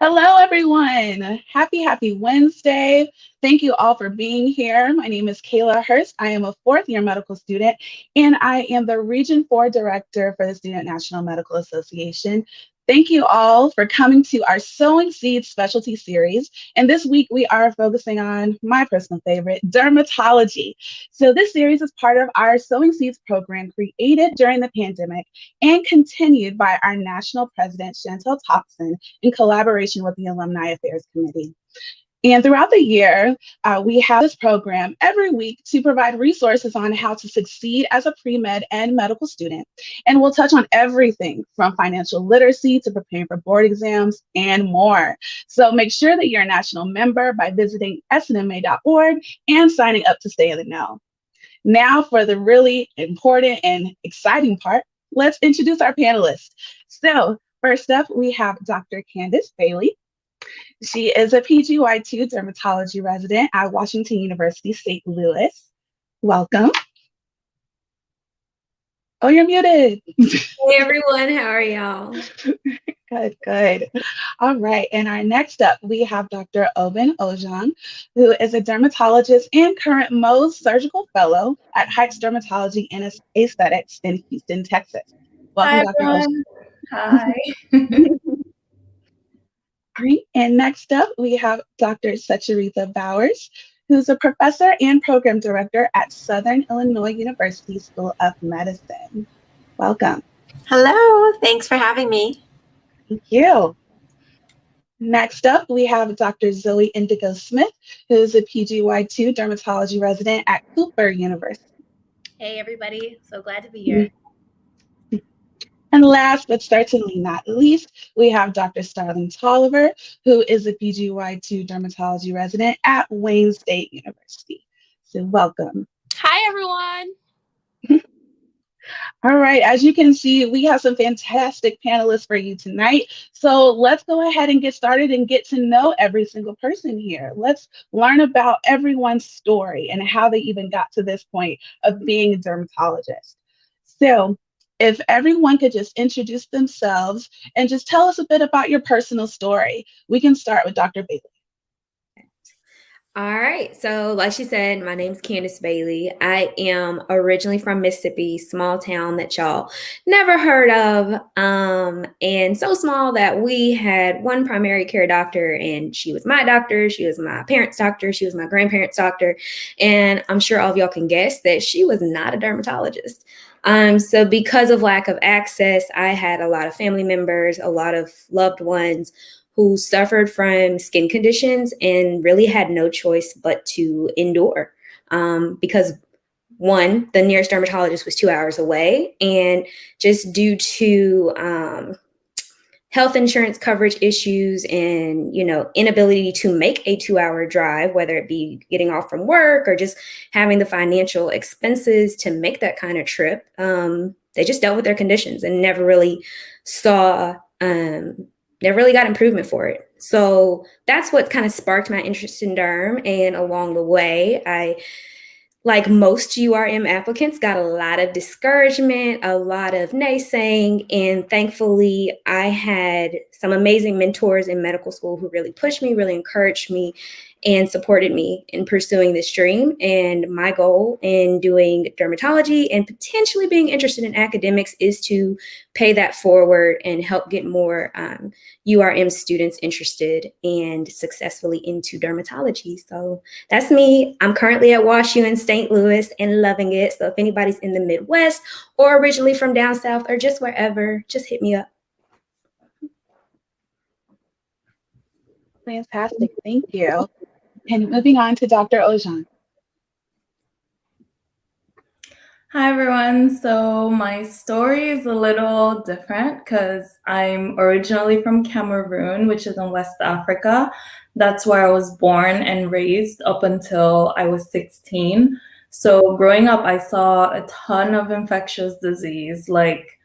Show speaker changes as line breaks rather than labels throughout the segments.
Hello, everyone. Happy Wednesday. Thank you all for being here. My name is Kayla Hurst. I am a fourth year medical student, and I am the Region 4 Director for the Student National Medical Association. Thank you all for coming to our Sowing Seeds Specialty Series. And this week we are focusing on my personal favorite, dermatology. So this series is part of our Sowing Seeds program created during the pandemic and continued by our national president, Chantel Thompson, in collaboration with the Alumni Affairs Committee. And throughout the year, we have this program every week to provide resources on how to succeed as a pre-med and medical student. And we'll touch on everything from financial literacy to preparing for board exams and more. So make sure that you're a national member by visiting snma.org and signing up to stay in the know. Now for the really important and exciting part, let's introduce our panelists. So first up, we have Dr. Candace Bailey. She is a PGY2 dermatology resident at Washington University St. Louis. Welcome. Oh, you're muted.
Hey everyone, how are y'all?
Good. All right, and our next up, we have Dr. Oben Ojang, who is a dermatologist and current Mohs Surgical Fellow at Heights Dermatology and Aesthetics in Houston, Texas. Welcome,
Hi
Dr.
everyone. Hi.
All right, and next up, we have Dr. Sucharitha Bowers, who's a professor and program director at Southern Illinois University School of Medicine. Welcome.
Hello, thanks for having me.
Thank you. Next up, we have Dr. Zoe Indigo Smith, who's a PGY2 dermatology resident at Cooper University.
Hey everybody, so glad to be here.
And last, but certainly not least, we have Dr. Starling Tolliver, who is a PGY2 dermatology resident at Wayne State University. So welcome.
Hi, everyone.
All right, as you can see, we have some fantastic panelists for you tonight. So let's go ahead and get started and get to know every single person here. Let's learn about everyone's story and how they even got to this point of being a dermatologist. So if everyone could just introduce themselves and just tell us a bit about your personal story. We can start with Dr. Bailey.
All right, so like she said, my name's Candace Bailey. I am originally from Mississippi, small town that y'all never heard of, and so small that we had one primary care doctor, and she was my doctor, she was my parents' doctor, she was my grandparents' doctor, and I'm sure all of y'all can guess that she was not a dermatologist. So because of lack of access, I had a lot of family members, a lot of loved ones who suffered from skin conditions and really had no choice but to endure because one, the nearest dermatologist was 2 hours away, and just due to health insurance coverage issues and, inability to make a 2-hour drive, whether it be getting off from work or just having the financial expenses to make that kind of trip, they just dealt with their conditions and never really saw never really got improvement for it. So that's what kind of sparked my interest in derm. And along the way, I, like most URM applicants, got a lot of discouragement, a lot of naysaying. And thankfully, I had some amazing mentors in medical school who really pushed me, really encouraged me, and supported me in pursuing this dream. And my goal in doing dermatology and potentially being interested in academics is to pay that forward and help get more URM students interested and successfully into dermatology. So that's me. I'm currently at WashU in St. Louis and loving it. So if anybody's in the Midwest or originally from down south or just wherever, just hit me up.
Fantastic, thank you. And moving on to Dr. Ojang.
Hi, everyone. So my story is a little different because I'm originally from Cameroon, which is in West Africa. That's where I was born and raised up until I was 16. So growing up, I saw a ton of infectious disease like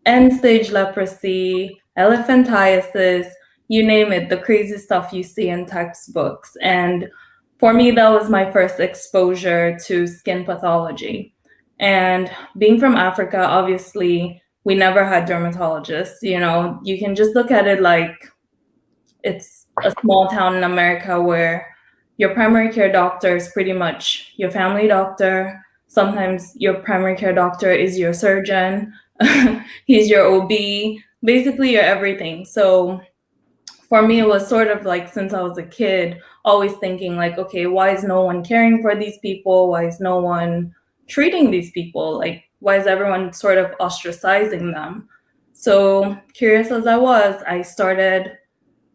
end-stage leprosy, elephantiasis, you name it, the crazy stuff you see in textbooks. And for me, that was my first exposure to skin pathology. And being from Africa, obviously, we never had dermatologists. You can just look at it like it's a small town in America where your primary care doctor is pretty much your family doctor. Sometimes your primary care doctor is your surgeon. He's your OB, basically your everything. So for me, it was sort of like, since I was a kid, always thinking like, okay, why is no one caring for these people? Why is no one treating these people? Like, why is everyone sort of ostracizing them? So curious as I was, I started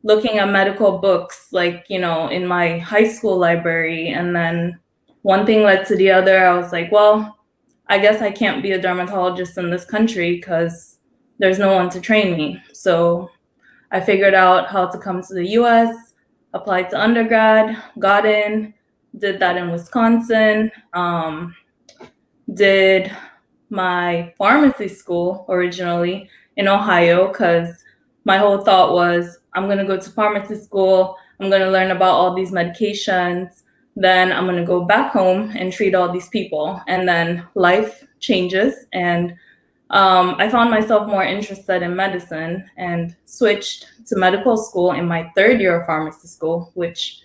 looking at medical books, like, you know, in my high school library. And then one thing led to the other. I was like, well, I guess I can't be a dermatologist in this country because there's no one to train me. So I figured out how to come to the US, applied to undergrad, got in, did that in Wisconsin, did my pharmacy school originally in Ohio, because my whole thought was, I'm going to go to pharmacy school, I'm going to learn about all these medications, then I'm going to go back home and treat all these people. And then life changes, and I found myself more interested in medicine and switched to medical school in my third year of pharmacy school, which,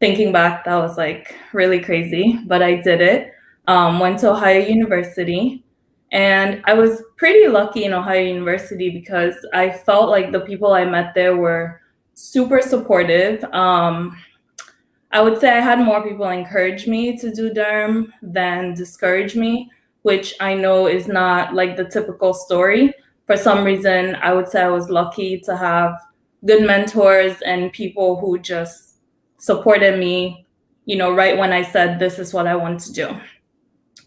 thinking back, that was like really crazy, but I did it. Went to Ohio University, and I was pretty lucky in Ohio University because I felt like the people I met there were super supportive. I would say I had more people encourage me to do derm than discourage me, which I know is not like the typical story. For some reason, I would say I was lucky to have good mentors and people who just supported me, you know, right when I said, this is what I want to do.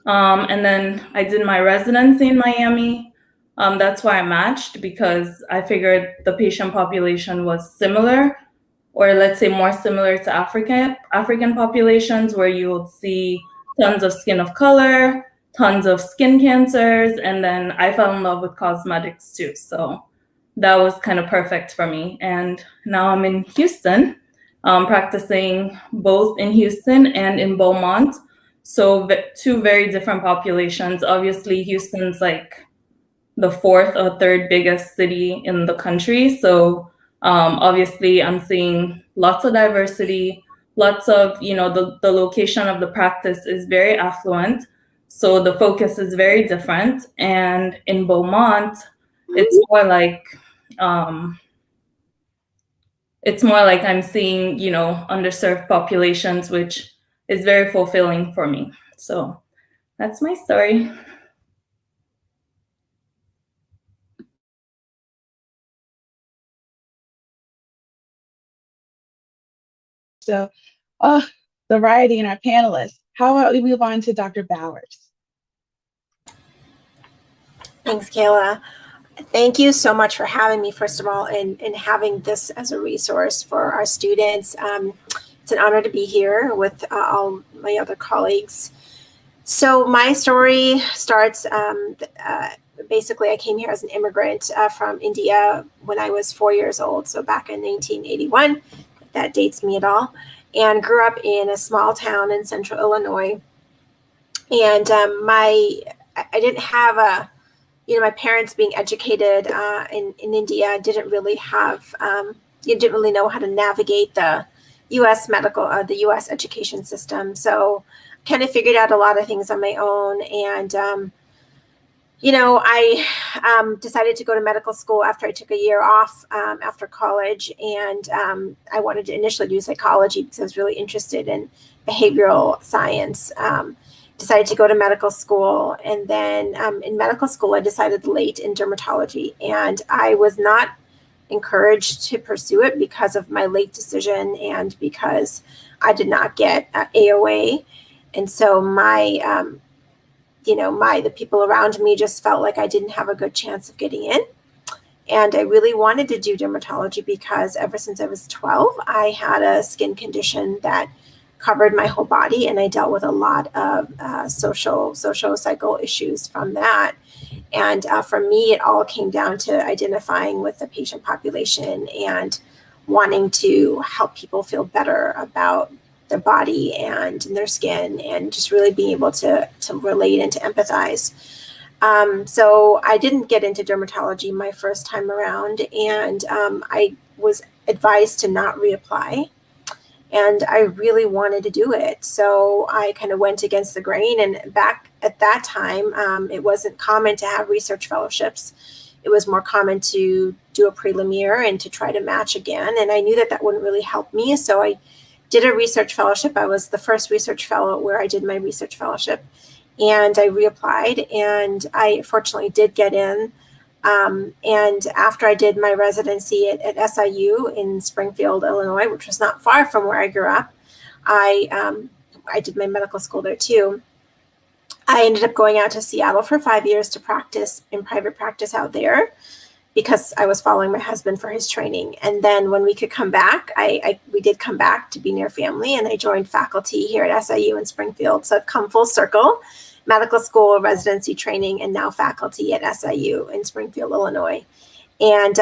And then I did my residency in Miami. That's why I matched, because I figured the patient population was similar, or let's say more similar to African populations, where you will see tons of skin of color, tons of skin cancers, and then I fell in love with cosmetics too. So that was kind of perfect for me. And now I'm in Houston, practicing both in Houston and in Beaumont. So two very different populations. Obviously, Houston's like the fourth or third biggest city in the country. So obviously, I'm seeing lots of diversity, lots of, you know, the location of the practice is very affluent. So the focus is very different. And in Beaumont, it's more like I'm seeing, you know, underserved populations, which is very fulfilling for me. So that's my story.
So, the variety in our panelists. How about we move on to Dr. Bowers?
Thanks, Kayla. Thank you so much for having me, first of all, and having this as a resource for our students. It's an honor to be here with all my other colleagues. So my story starts, basically I came here as an immigrant from India when I was 4 years old, so back in 1981, if that dates me at all, and grew up in a small town in central Illinois. And I didn't have a, you know, my parents being educated in India didn't really have, you didn't really know how to navigate the U.S. the U.S. education system. So kind of figured out a lot of things on my own. And, you know, I decided to go to medical school after I took a year off after college. And I wanted to initially do psychology because I was really interested in behavioral science. Decided to go to medical school. And then in medical school, I decided late in dermatology. And I was not encouraged to pursue it because of my late decision and because I did not get AOA. And so the people around me just felt like I didn't have a good chance of getting in. And I really wanted to do dermatology because ever since I was 12, I had a skin condition that covered my whole body, and I dealt with a lot of socio-psycho issues from that. And for me, it all came down to identifying with the patient population and wanting to help people feel better about their body and their skin, and just really being able to relate and to empathize. So I didn't get into dermatology my first time around, and I was advised to not reapply. And I really wanted to do it. So I kind of went against the grain. And back at that time, it wasn't common to have research fellowships. It was more common to do a prelim year and to try to match again. And I knew that that wouldn't really help me. So I did a research fellowship. I was the first research fellow where I did my research fellowship. And I reapplied, and I fortunately did get in. And after I did my residency at SIU in Springfield, Illinois, which was not far from where I grew up, I did my medical school there too. I ended up going out to Seattle for 5 years to practice in private practice out there because I was following my husband for his training. And then when we could come back, we did come back to be near family, and I joined faculty here at SIU in Springfield. So I've come full circle, medical school, residency training, and now faculty at SIU in Springfield, Illinois. And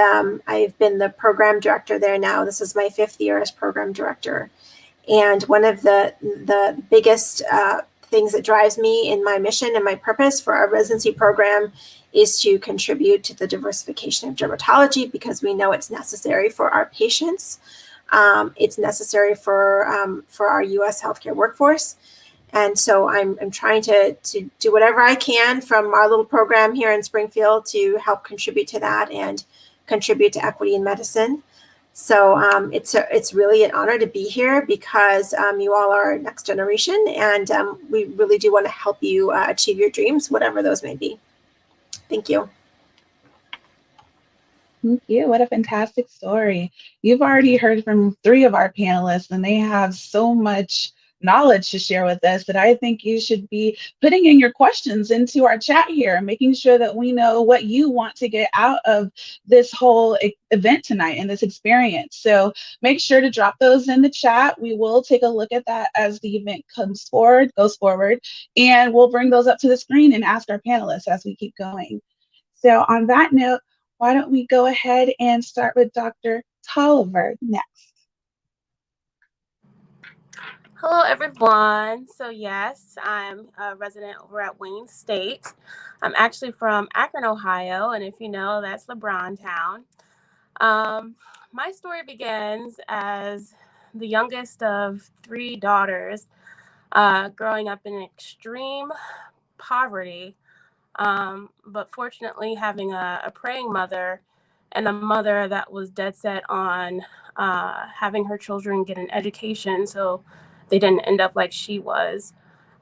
I've been the program director there now. This is my 5th year as program director. And one of the biggest things that drives me in my mission and my purpose for our residency program is to contribute to the diversification of dermatology, because we know it's necessary for our patients. It's necessary for our U.S. healthcare workforce. And so I'm trying to do whatever I can from our little program here in Springfield to help contribute to that and contribute to equity in medicine. So it's really an honor to be here because you all are next generation, and we really do want to help you achieve your dreams, whatever those may be. Thank you.
Thank you. What a fantastic story. You've already heard from 3 of our panelists, and they have so much knowledge to share with us that I think you should be putting in your questions into our chat here, making sure that we know what you want to get out of this whole event tonight and this experience. So make sure to drop those in the chat. We will take a look at that as the event goes forward, and we'll bring those up to the screen and ask our panelists as we keep going. So on that note, why don't we go ahead and start with Dr. Tolliver next.
Hello, everyone. So yes, I'm a resident over at Wayne State. I'm actually from Akron, Ohio, and if you know, that's LeBron town. My story begins as the youngest of 3 daughters, growing up in extreme poverty, but fortunately having a praying mother and a mother that was dead set on having her children get an education so they didn't end up like she was.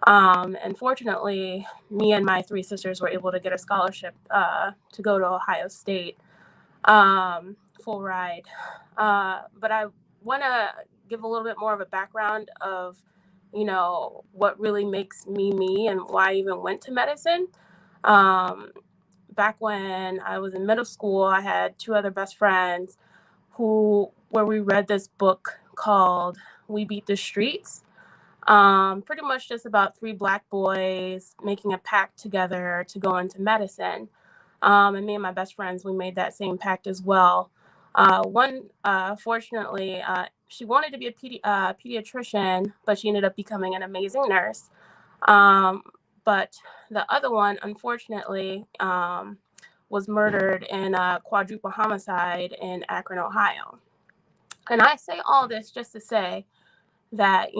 And fortunately, me and my 3 sisters were able to get a scholarship to go to Ohio State, full ride. But I want to give a little bit more of a background of, what really makes me me and why I even went to medicine. Back when I was in middle school, I had 2 other best friends where we read this book called We Beat the Streets. Pretty much just about 3 Black boys making a pact together to go into medicine. And me and my best friends, we made that same pact as well. One, fortunately, she wanted to be a pediatrician, but she ended up becoming an amazing nurse. But the other one, unfortunately, was murdered in a quadruple homicide in Akron, Ohio. And I say all this just to say that,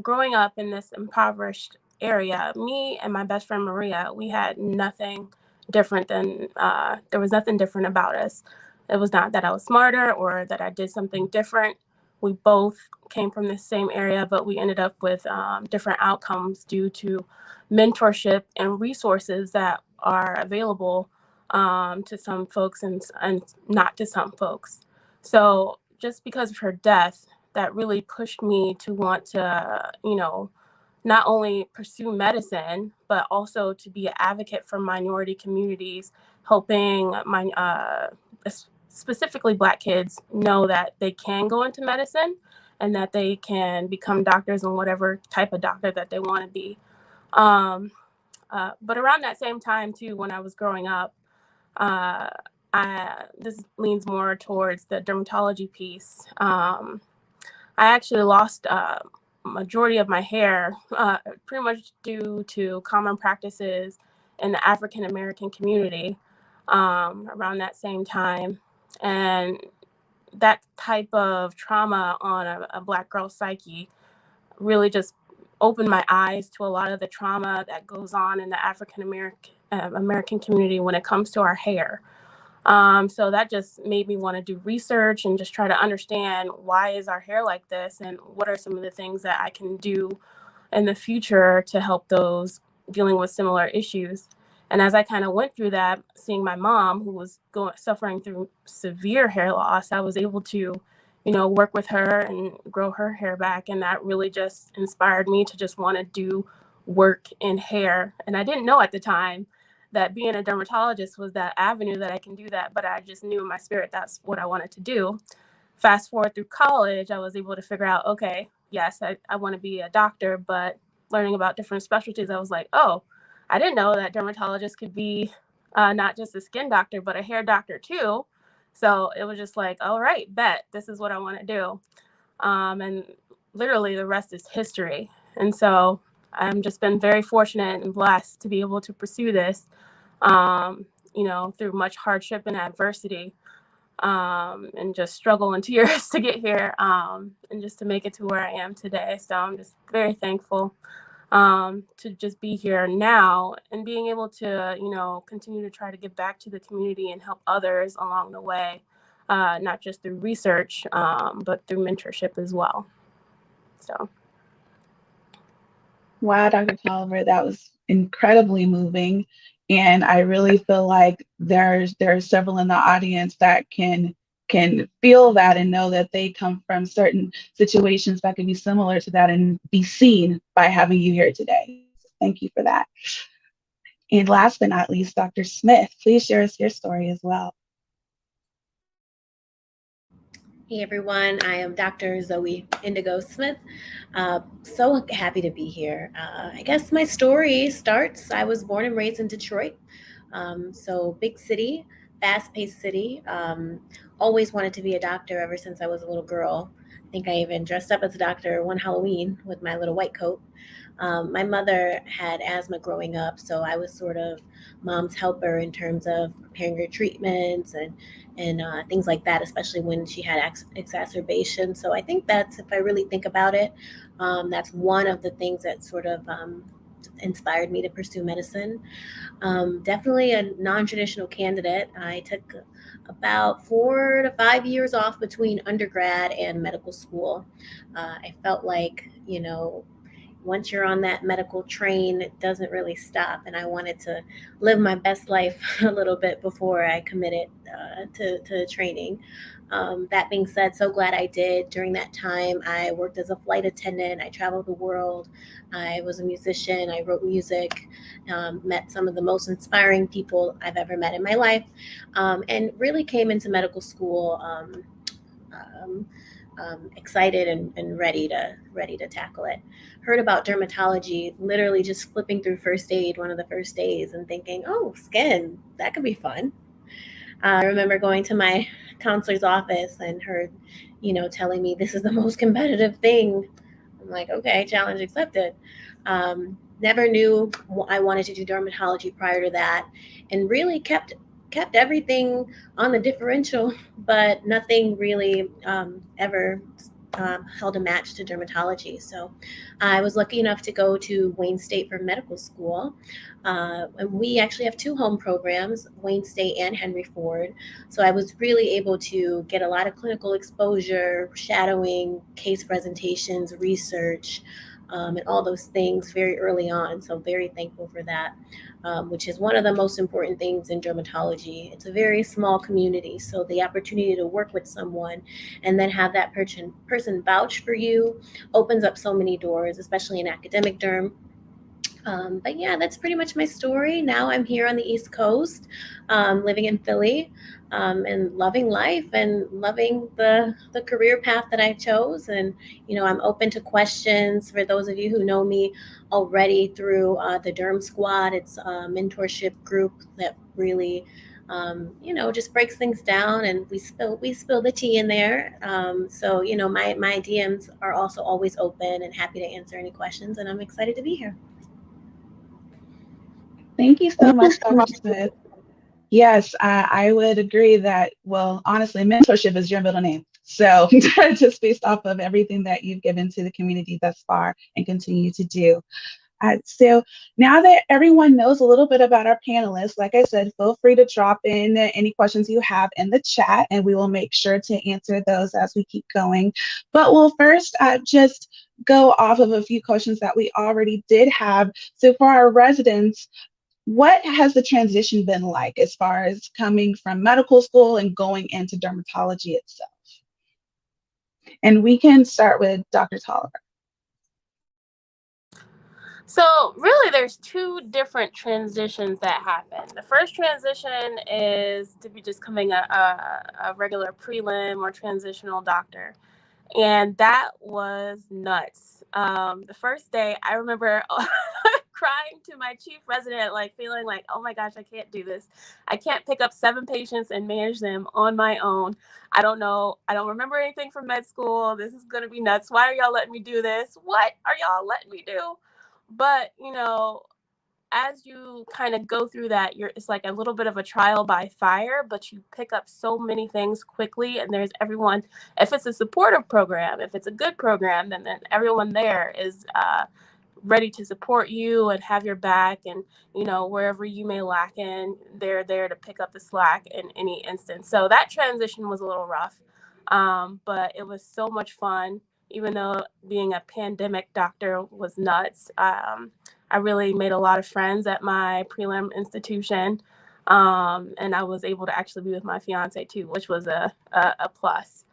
growing up in this impoverished area, me and my best friend Maria, we had nothing different there was nothing different about us. It was not that I was smarter or that I did something different. We both came from the same area, but we ended up with different outcomes due to mentorship and resources that are available to some folks and not to some folks. So just because of her death, that really pushed me to want to, not only pursue medicine, but also to be an advocate for minority communities, helping specifically Black kids know that they can go into medicine and that they can become doctors and whatever type of doctor that they want to be. But around that same time, too, when I was growing up, this leans more towards the dermatology piece. I actually lost majority of my hair pretty much due to common practices in the African American community around that same time. And that type of trauma on a Black girl's psyche really just opened my eyes to a lot of the trauma that goes on in the African American community when it comes to our hair. So that just made me want to do research and just try to understand why is our hair like this and what are some of the things that I can do in the future to help those dealing with similar issues. And as I kind of went through that, seeing my mom, who was suffering through severe hair loss, I was able to, work with her and grow her hair back. And that really just inspired me to just want to do work in hair. And I didn't know at the time that being a dermatologist was that avenue that I can do that, but I just knew in my spirit that's what I wanted to do. Fast forward through college, I was able to figure out, okay, yes, I want to be a doctor, but learning about different specialties, I was like, oh, I didn't know that dermatologists could be not just a skin doctor, but a hair doctor too. So it was just like, all right, bet, this is what I want to do. And literally the rest is history. And so I've just been very fortunate and blessed to be able to pursue this, through much hardship and adversity, and just struggle and tears to get here, and just to make it to where I am today. So I'm just very thankful to just be here now and being able to, continue to try to give back to the community and help others along the way, not just through research, but through mentorship as well. So.
Wow, Dr. Tolliver, that was incredibly moving. And I really feel like there are several in the audience that can feel that and know that they come from certain situations that can be similar to that and be seen by having you here today. So thank you for that. And last but not least, Dr. Smith, please share us your story as well.
Hey everyone, I am Dr. Zoe Indigo Smith. So happy to be here. I guess my story starts, I was born and raised in Detroit. So big city, fast-paced city. Always wanted to be a doctor ever since I was a little girl. I think I even dressed up as a doctor one Halloween with my little white coat. My mother had asthma growing up, so I was sort of mom's helper in terms of preparing her treatments and things like that, especially when she had exacerbation. So I think that's, if I really think about it, that's one of the things that sort of inspired me to pursue medicine. Definitely a non-traditional candidate. I took about 4 to 5 years off between undergrad and medical school. I felt like, once you're on that medical train, it doesn't really stop. And I wanted to live my best life a little bit before I committed to training. That being said, so glad I did. During that time, I worked as a flight attendant. I traveled the world. I was a musician. I wrote music, met some of the most inspiring people I've ever met in my life, and really came into medical school excited and ready to tackle it. Heard about dermatology, literally just flipping through first aid one of the first days and thinking, oh, skin, that could be fun. I remember going to my counselor's office and her, telling me this is the most competitive thing. I'm like, okay, challenge accepted. Never knew I wanted to do dermatology prior to that, and really kept everything on the differential, but nothing really ever held a match to dermatology. So I was lucky enough to go to Wayne State for medical school. And we actually have 2 home programs, Wayne State and Henry Ford. So I was really able to get a lot of clinical exposure, shadowing, case presentations, research, and all those things very early on. So very thankful for that, which is one of the most important things in dermatology. It's a very small community. So the opportunity to work with someone and then have that person vouch for you opens up so many doors, especially in academic derm. But yeah, that's pretty much my story. Now I'm here on the East Coast, living in Philly, and loving life and loving the career path that I chose. And, I'm open to questions. For those of you who know me already through the Derm Squad, it's a mentorship group that really, just breaks things down, and we spill the tea in there. So, my DMs are also always open and happy to answer any questions, and I'm excited to be here.
Thank you so much, Dr. Smith. Yes, I would agree that, well, honestly, mentorship is your middle name. So just based off of everything that you've given to the community thus far and continue to do. So now that everyone knows a little bit about our panelists, like I said, feel free to drop in any questions you have in the chat, and we will make sure to answer those as we keep going. But we'll first just go off of a few questions that we already did have. So for our residents, what has the transition been like as far as coming from medical school and going into dermatology itself? And we can start with Dr. Tolliver.
So really, there's two different transitions that happen. The first transition is to be just becoming a regular prelim or transitional doctor. And that was nuts. The first day, I remember crying to my chief resident, like feeling like, oh my gosh, I can't do this. I can't pick up 7 patients and manage them on my own. I don't know. I don't remember anything from med school. This is going to be nuts. Why are y'all letting me do this? What are y'all letting me do? But, as you kind of go through that, it's like a little bit of a trial by fire, but you pick up so many things quickly. And there's everyone, if it's a supportive program, if it's a good program, then everyone there is ready to support you and have your back. And, wherever you may lack in, they're there to pick up the slack in any instance. So that transition was a little rough, but it was so much fun, even though being a pandemic doctor was nuts. I really made a lot of friends at my prelim institution, and I was able to actually be with my fiance too, which was a plus.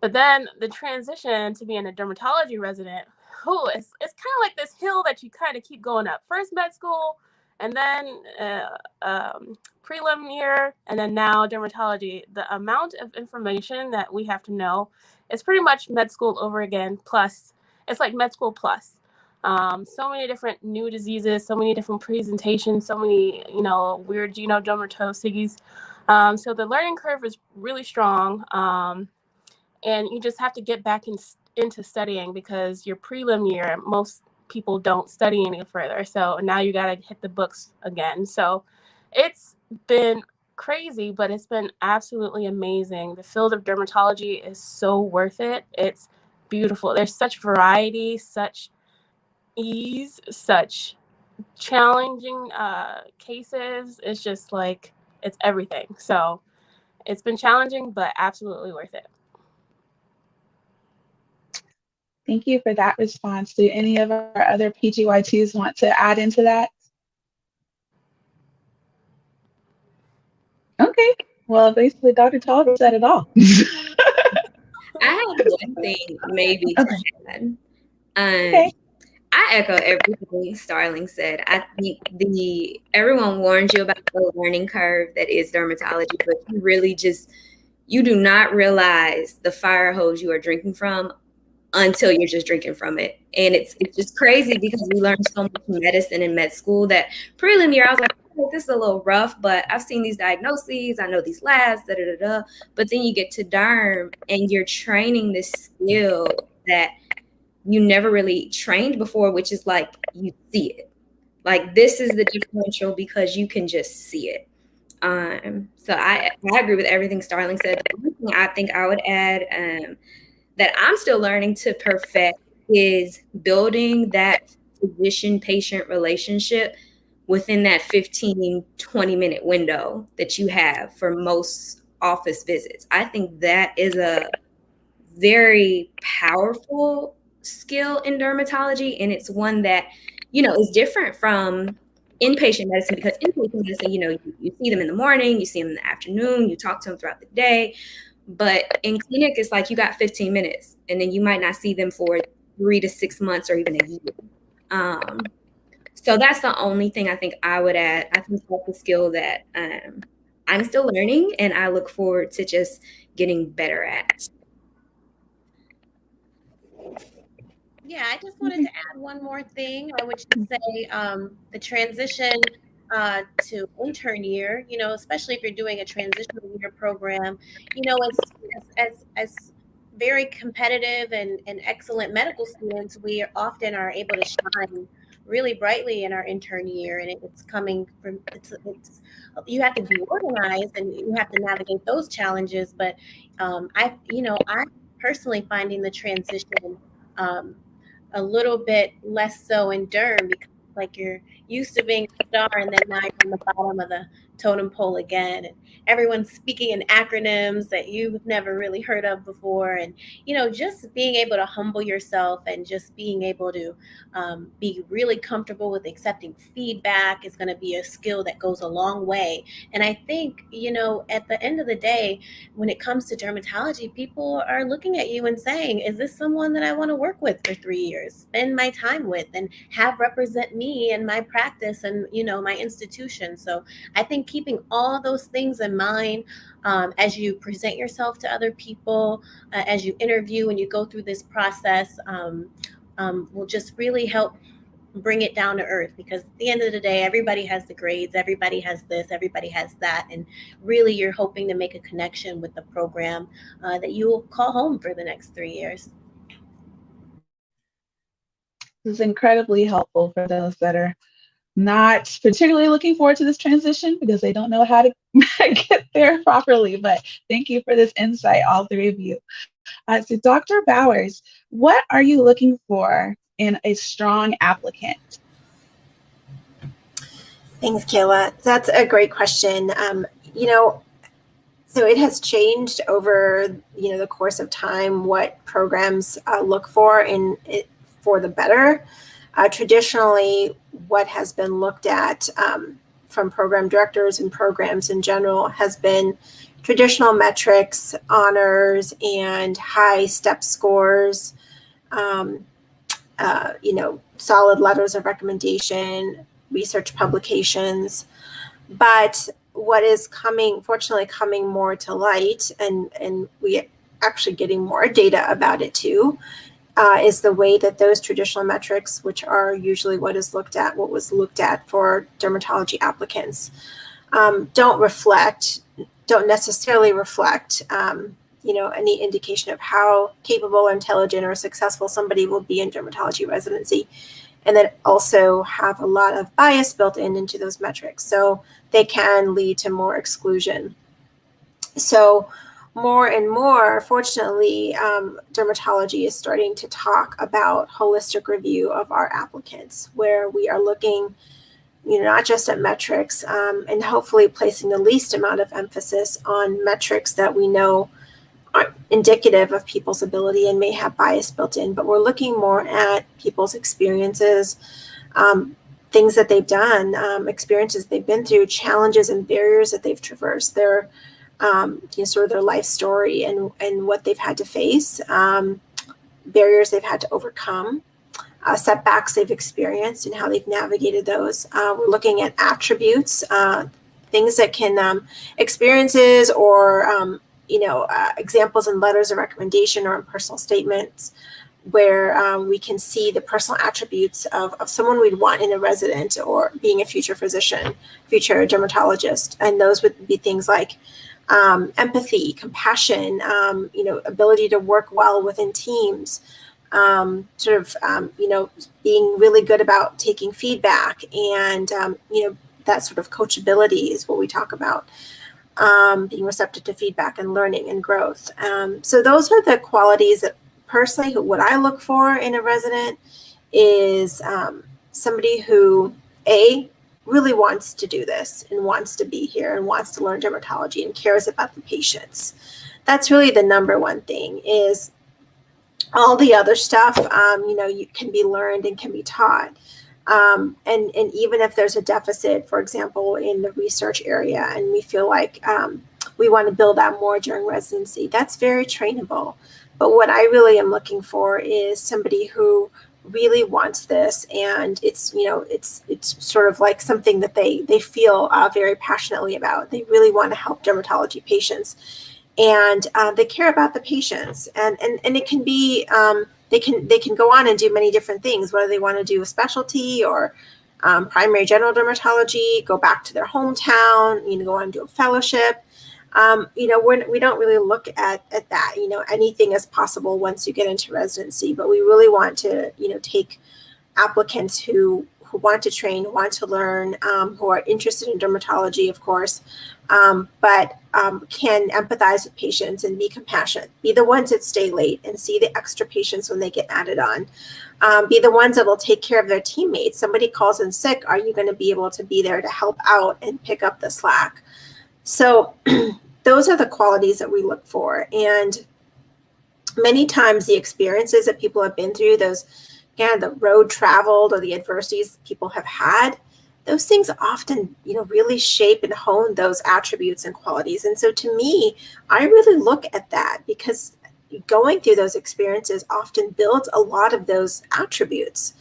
But then the transition to being a dermatology resident, it's kind of like this hill that you kind of keep going up. First med school, and then prelim year, and then now dermatology. The amount of information that we have to know is pretty much med school over again. Plus, it's like med school plus. So many different new diseases, so many different presentations, so many, weird genodermatoses. So the learning curve is really strong. And you just have to get back into studying, because your prelim year, most people don't study any further. So now you got to hit the books again. So it's been crazy, but it's been absolutely amazing. The field of dermatology is so worth it. It's beautiful. There's such variety, such ease, such challenging cases. It's just like, it's everything. So it's been challenging, but absolutely worth it.
Thank you for that response. Do any of our other PGY2s want to add into that? Okay, well, basically Dr. Tolliver said it all.
I have one thing maybe to add.
Okay.
I echo everything Starling said. I think everyone warns you about the learning curve that is dermatology, but you do not realize the fire hose you are drinking from until you're just drinking from it. And it's just crazy, because we learned so much medicine in med school that prelim year, I was like, oh, this is a little rough, but I've seen these diagnoses, I know these labs, But then you get to derm and you're training this skill that you never really trained before, which is like, you see it. Like, this is the differential, because you can just see it. So I agree with everything Starling said. The only thing I think I would add that I'm still learning to perfect is building that physician-patient relationship within that 15, 20-minute window that you have for most office visits. I think that is a very powerful skill in dermatology, and it's one that, is different from inpatient medicine, because inpatient medicine, you see them in the morning, you see them in the afternoon, you talk to them throughout the day. But in clinic, it's like you got 15 minutes, and then you might not see them for 3 to 6 months or even a year. So that's the only thing I think I would add. I think that's a skill that I'm still learning, and I look forward to just getting better at.
Yeah, I just wanted to add one more thing. I would just say the transition to intern year, especially if you're doing a transitional year program, as very competitive and excellent medical students, we often are able to shine really brightly in our intern year, and it's coming from it's you have to be organized and you have to navigate those challenges. But I personally finding the transition um, a little bit less so in derm, because like you're used to being a star and then now you're on the bottom of the totem pole again, and everyone's speaking in acronyms that you've never really heard of before. And just being able to humble yourself and just being able to be really comfortable with accepting feedback is going to be a skill that goes a long way. And I think at the end of the day, when it comes to dermatology, people are looking at you and saying, is this someone that I want to work with for 3 years, spend my time with, and have represent me and my practice and my institution? So I think keeping all those things in mind as you present yourself to other people, as you interview and you go through this process, will just really help bring it down to earth. Because at the end of the day, everybody has the grades, everybody has this, everybody has that, and really you're hoping to make a connection with the program that you will call home for the next 3 years.
This is incredibly helpful for those that are not particularly looking forward to this transition because they don't know how to get there properly. But thank you for this insight, all three of you. So Dr. Bowers, what are you looking for in a strong applicant?
Thanks, Kayla. That's a great question. So it has changed over the course of time what programs look for for the better. Traditionally, what has been looked at from program directors and programs in general has been traditional metrics, honors, and high step scores, solid letters of recommendation, research publications. But what is fortunately coming more to light, and we actually getting more data about it too, is the way that those traditional metrics, which are usually what was looked at for dermatology applicants, don't necessarily reflect any indication of how capable, intelligent, or successful somebody will be in dermatology residency. And then also have a lot of bias built into those metrics. So they can lead to more exclusion. So more and more, fortunately, dermatology is starting to talk about holistic review of our applicants, where we are looking not just at metrics, and hopefully placing the least amount of emphasis on metrics that we know aren't indicative of people's ability and may have bias built in, but we're looking more at people's experiences, things that they've done, experiences they've been through, challenges and barriers that they've traversed, their sort of their life story and what they've had to face, barriers they've had to overcome, setbacks they've experienced and how they've navigated those. We're looking at attributes, things that can, experiences or examples in letters of recommendation or in personal statements, where we can see the personal attributes of someone we'd want in a resident or being a future physician, future dermatologist. And those would be things like empathy, compassion, ability to work well within teams, being really good about taking feedback, and that sort of coachability is what we talk about. Being receptive to feedback and learning and growth. So those are the qualities that personally, what I look for in a resident is somebody who really wants to do this and wants to be here and wants to learn dermatology and cares about the patients. That's really the number one thing. Is all the other stuff, you can be learned and can be taught. And even if there's a deficit, for example, in the research area, and we feel like we want to build out more during residency, that's very trainable. But what I really am looking for is somebody who really wants this, and it's sort of like something that they feel very passionately about. They really want to help dermatology patients, and they care about the patients, and it can be they can go on and do many different things, whether they want to do a specialty or primary general dermatology, go back to their hometown, go on and do a fellowship. we don't really look at that. Anything is possible once you get into residency, but we really want to, take applicants who want to train, want to learn, who are interested in dermatology, of course, but can empathize with patients and be compassionate, be the ones that stay late and see the extra patients when they get added on, be the ones that will take care of their teammates. Somebody calls in sick, are you going to be able to be there to help out and pick up the slack? So those are the qualities that we look for. And many times the experiences that people have been through, those, again, the road traveled or the adversities people have had, those things often, really shape and hone those attributes and qualities. And so to me, I really look at that, because going through those experiences often builds a lot of those attributes.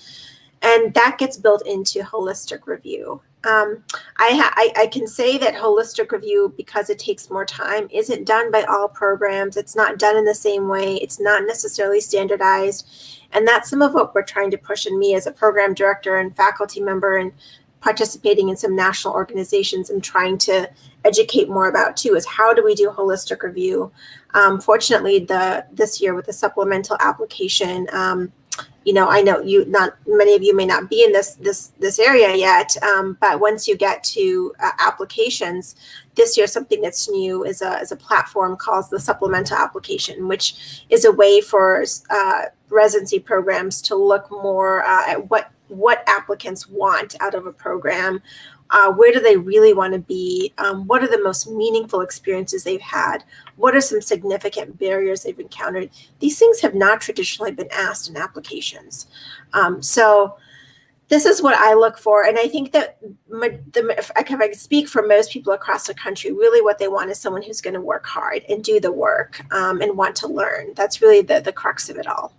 And that gets built into holistic review. I can say that holistic review, because it takes more time, isn't done by all programs. It's not done in the same way. It's not necessarily standardized. And that's some of what we're trying to push in me as a program director and faculty member, and participating in some national organizations and trying to educate more about too, is how do we do holistic review? Fortunately, this year with the supplemental application, I know many of you may not be in this area yet, but once you get to applications this year, something that's new is a platform called the supplemental application, which is a way for residency programs to look more at what applicants want out of a program. Where do they really want to be? What are the most meaningful experiences they've had? What are some significant barriers they've encountered? These things have not traditionally been asked in applications. So this is what I look for. And I think that if I can speak for most people across the country, really what they want is someone who's going to work hard and do the work and want to learn. That's really the crux of it all.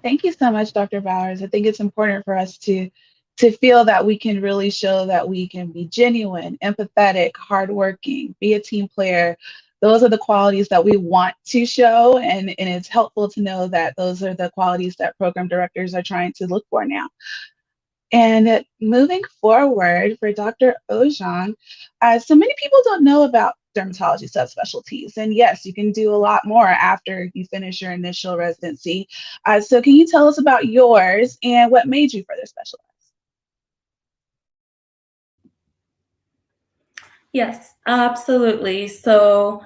Thank you so much, Dr. Bowers. I think it's important for us to feel that we can really show that we can be genuine, empathetic, hardworking, be a team player. Those are the qualities that we want to show, and it's helpful to know that those are the qualities that program directors are trying to look for now. And moving forward for Dr. Ojan, so many people don't know about dermatology subspecialties. And yes, you can do a lot more after you finish your initial residency. So can you tell us about yours and what made you further specialize?
Yes, absolutely. So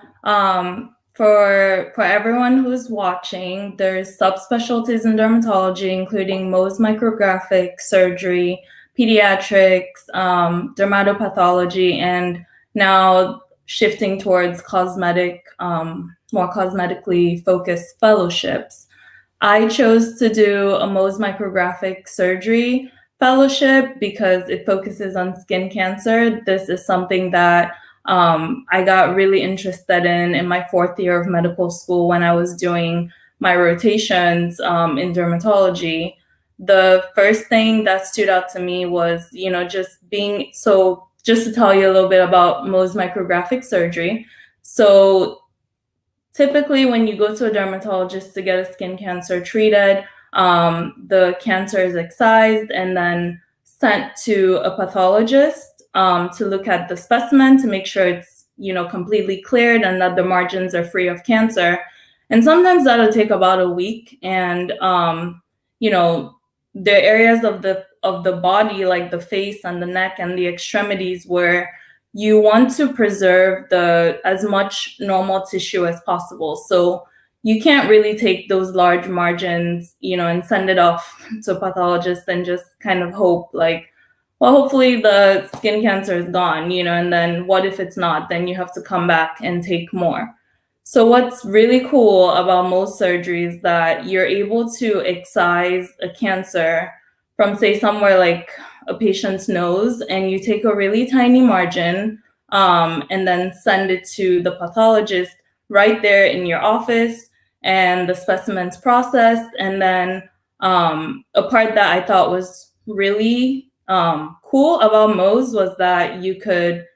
for everyone who's watching, there's subspecialties in dermatology, including Mohs micrographic surgery, pediatrics, dermatopathology, and now shifting towards cosmetic, more cosmetically focused fellowships. I chose to do a Mohs micrographic surgery fellowship because it focuses on skin cancer. This is something that I got really interested in my 4th year of medical school when I was doing my rotations in dermatology. The first thing that stood out to me was, just to tell you a little bit about Mohs micrographic surgery. So typically, when you go to a dermatologist to get a skin cancer treated, the cancer is excised and then sent to a pathologist to look at the specimen to make sure it's completely cleared and that the margins are free of cancer. And sometimes that'll take about a week. And the areas of the body, like the face and the neck and the extremities, where you want to preserve as much normal tissue as possible. So you can't really take those large margins, and send it off to a pathologist and just kind of hope hopefully the skin cancer is gone, and then what if it's not? Then you have to come back and take more. So what's really cool about most surgeries is that you're able to excise a cancer from, say, somewhere like a patient's nose, and you take a really tiny margin and then send it to the pathologist right there in your office, and the specimen's processed. And then a part that I thought was really cool about Mohs was that you could,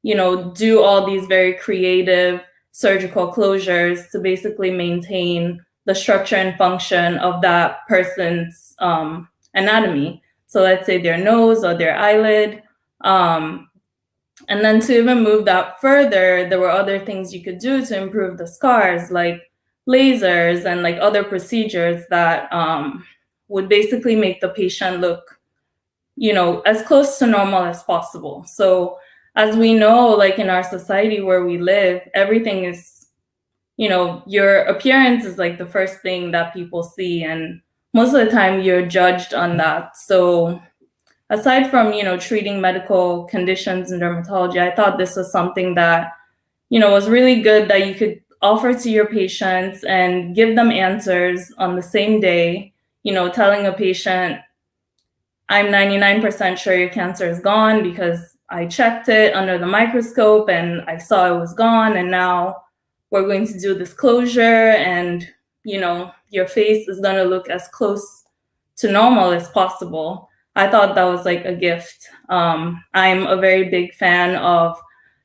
do all these very creative surgical closures to basically maintain the structure and function of that person's anatomy. So let's say their nose or their eyelid. And then to even move that further, there were other things you could do to improve the scars, like lasers and like other procedures that would basically make the patient look, you know, as close to normal as possible. So as we know, like in our society where we live, everything is, you know, your appearance is like the first thing that people see, and most of the time you're judged on that. So aside from, you know, treating medical conditions in dermatology, I thought this was something that, you know, was really good that you could offer to your patients and give them answers on the same day, you know, telling a patient, I'm 99% sure your cancer is gone because I checked it under the microscope and I saw it was gone. And now we're going to do this closure and, you know, your face is going to look as close to normal as possible. I thought that was like a gift. I'm a very big fan of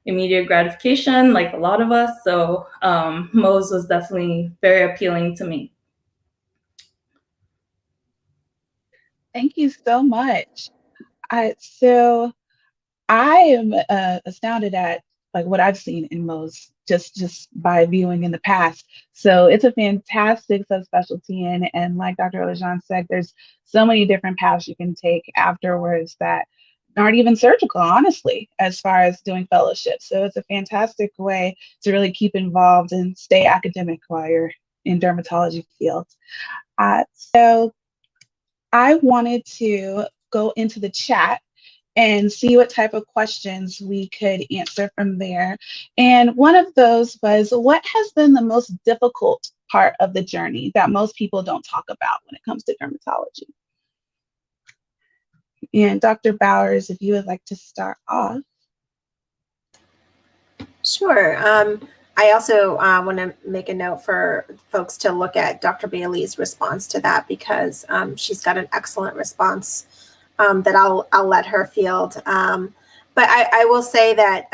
immediate gratification, like a lot of us. So Mohs was definitely very appealing to me.
Thank you so much. So I am astounded at like what I've seen in Mohs just by viewing in the past. So it's a fantastic subspecialty, and like Dr. Olajan said, there's so many different paths you can take afterwards that aren't even surgical, honestly, as far as doing fellowship. So it's a fantastic way to really keep involved and stay academic while you're in dermatology fields. So I wanted to go into the chat and see what type of questions we could answer from there. And one of those was, what has been the most difficult part of the journey that most people don't talk about when it comes to dermatology? And Dr. Bowers, if you would like to start off.
Sure. I also want to make a note for folks to look at Dr. Bailey's response to that, because she's got an excellent response that I'll let her field. But I will say that,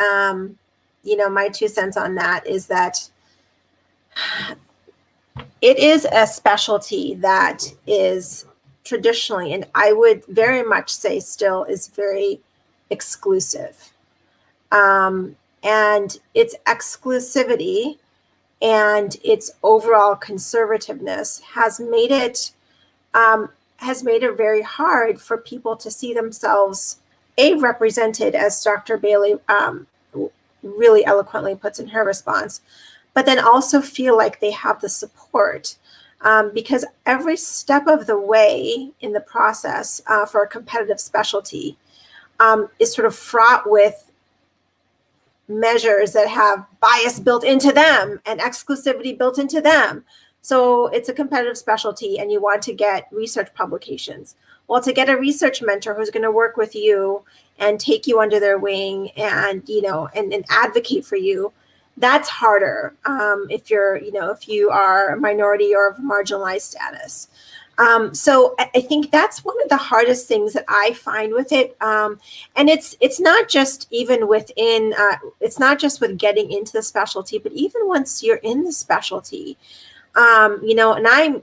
you know, my 2 cents on that is that it is a specialty that is traditionally, and I would very much say still, is very exclusive. And its exclusivity and its overall conservativeness has made it very hard for people to see themselves represented, as Dr. Bailey really eloquently puts in her response, but then also feel like they have the support, because every step of the way in the process for a competitive specialty is sort of fraught with measures that have bias built into them and exclusivity built into them. So it's a competitive specialty and you want to get research publications. Well, to get a research mentor who's going to work with you and take you under their wing and, you know, and advocate for you, that's harder if you're, you know, if you are a minority or of marginalized status. So I think that's one of the hardest things that I find with it. And it's not just even within, it's not just with getting into the specialty, but even once you're in the specialty, you know, and I'm,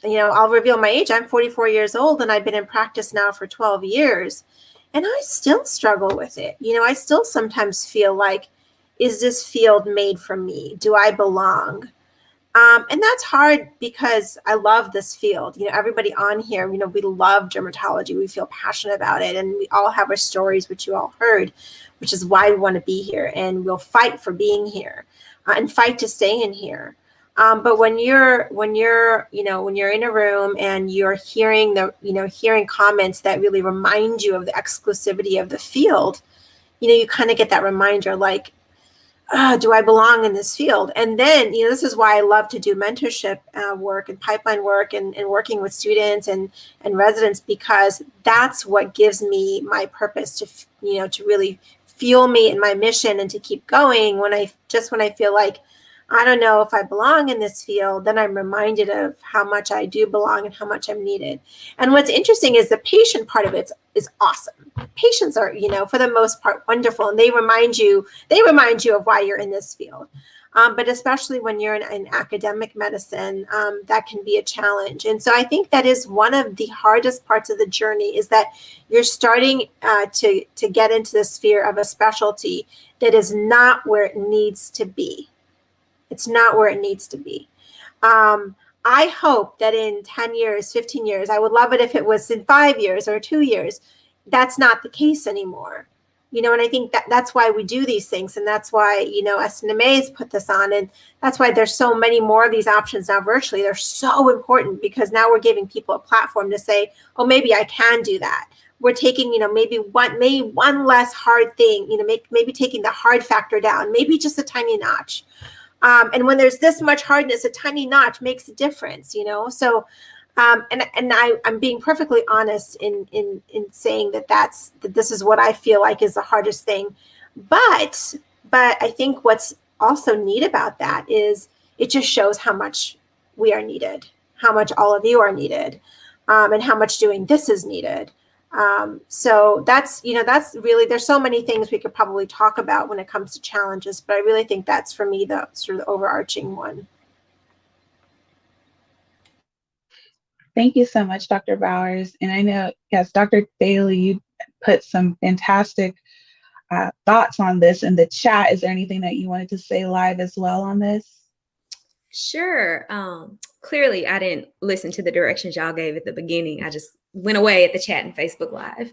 you know, I'll reveal my age. I'm 44 years old and I've been in practice now for 12 years and I still struggle with it. You know, I still sometimes feel like, is this field made for me? Do I belong? And that's hard because I love this field. You know, everybody on here, you know, we love dermatology. We feel passionate about it. And we all have our stories, which you all heard, which is why we want to be here. And we'll fight for being here and fight to stay in here. But when you're in a room and you're hearing hearing comments that really remind you of the exclusivity of the field, you know, you kind of get that reminder like, do I belong in this field? And then, you know, this is why I love to do mentorship work and pipeline work and working with students and residents, because that's what gives me my purpose to, you know, to really fuel me in my mission and to keep going. When I feel like, I don't know if I belong in this field, then I'm reminded of how much I do belong and how much I'm needed. And what's interesting is the patient part of it is awesome. Patients are, you know, for the most part, wonderful. And they remind you of why you're in this field. But especially when you're in academic medicine, that can be a challenge. And so I think that is one of the hardest parts of the journey, is that you're starting to get into the sphere of a specialty that is not where it needs to be. It's not where it needs to be. I hope that in 10 years, 15 years, I would love it if it was in 5 years or 2 years. That's not the case anymore. And I think that's why we do these things. And that's why, SNMA's put this on. And that's why there's so many more of these options now virtually. They're so important, because now we're giving people a platform to say, oh, maybe I can do that. We're taking, maybe one less hard thing, maybe taking the hard factor down, maybe just a tiny notch. And when there's this much hardness, a tiny notch makes a difference, So, and I'm being perfectly honest in saying that this is what I feel like is the hardest thing. But I think what's also neat about that is it just shows how much we are needed, how much all of you are needed, and how much doing this is needed. So that's really, there's so many things we could probably talk about when it comes to challenges, but I really think that's, for me, the sort of the overarching one.
Thank you so much, Dr. Bowers. And I know, yes, Dr. Bailey, you put some fantastic thoughts on this in the chat. Is there anything that you wanted to say live as well on this?
Sure. Clearly, I didn't listen to the directions y'all gave at the beginning. I just went away at the chat and Facebook Live.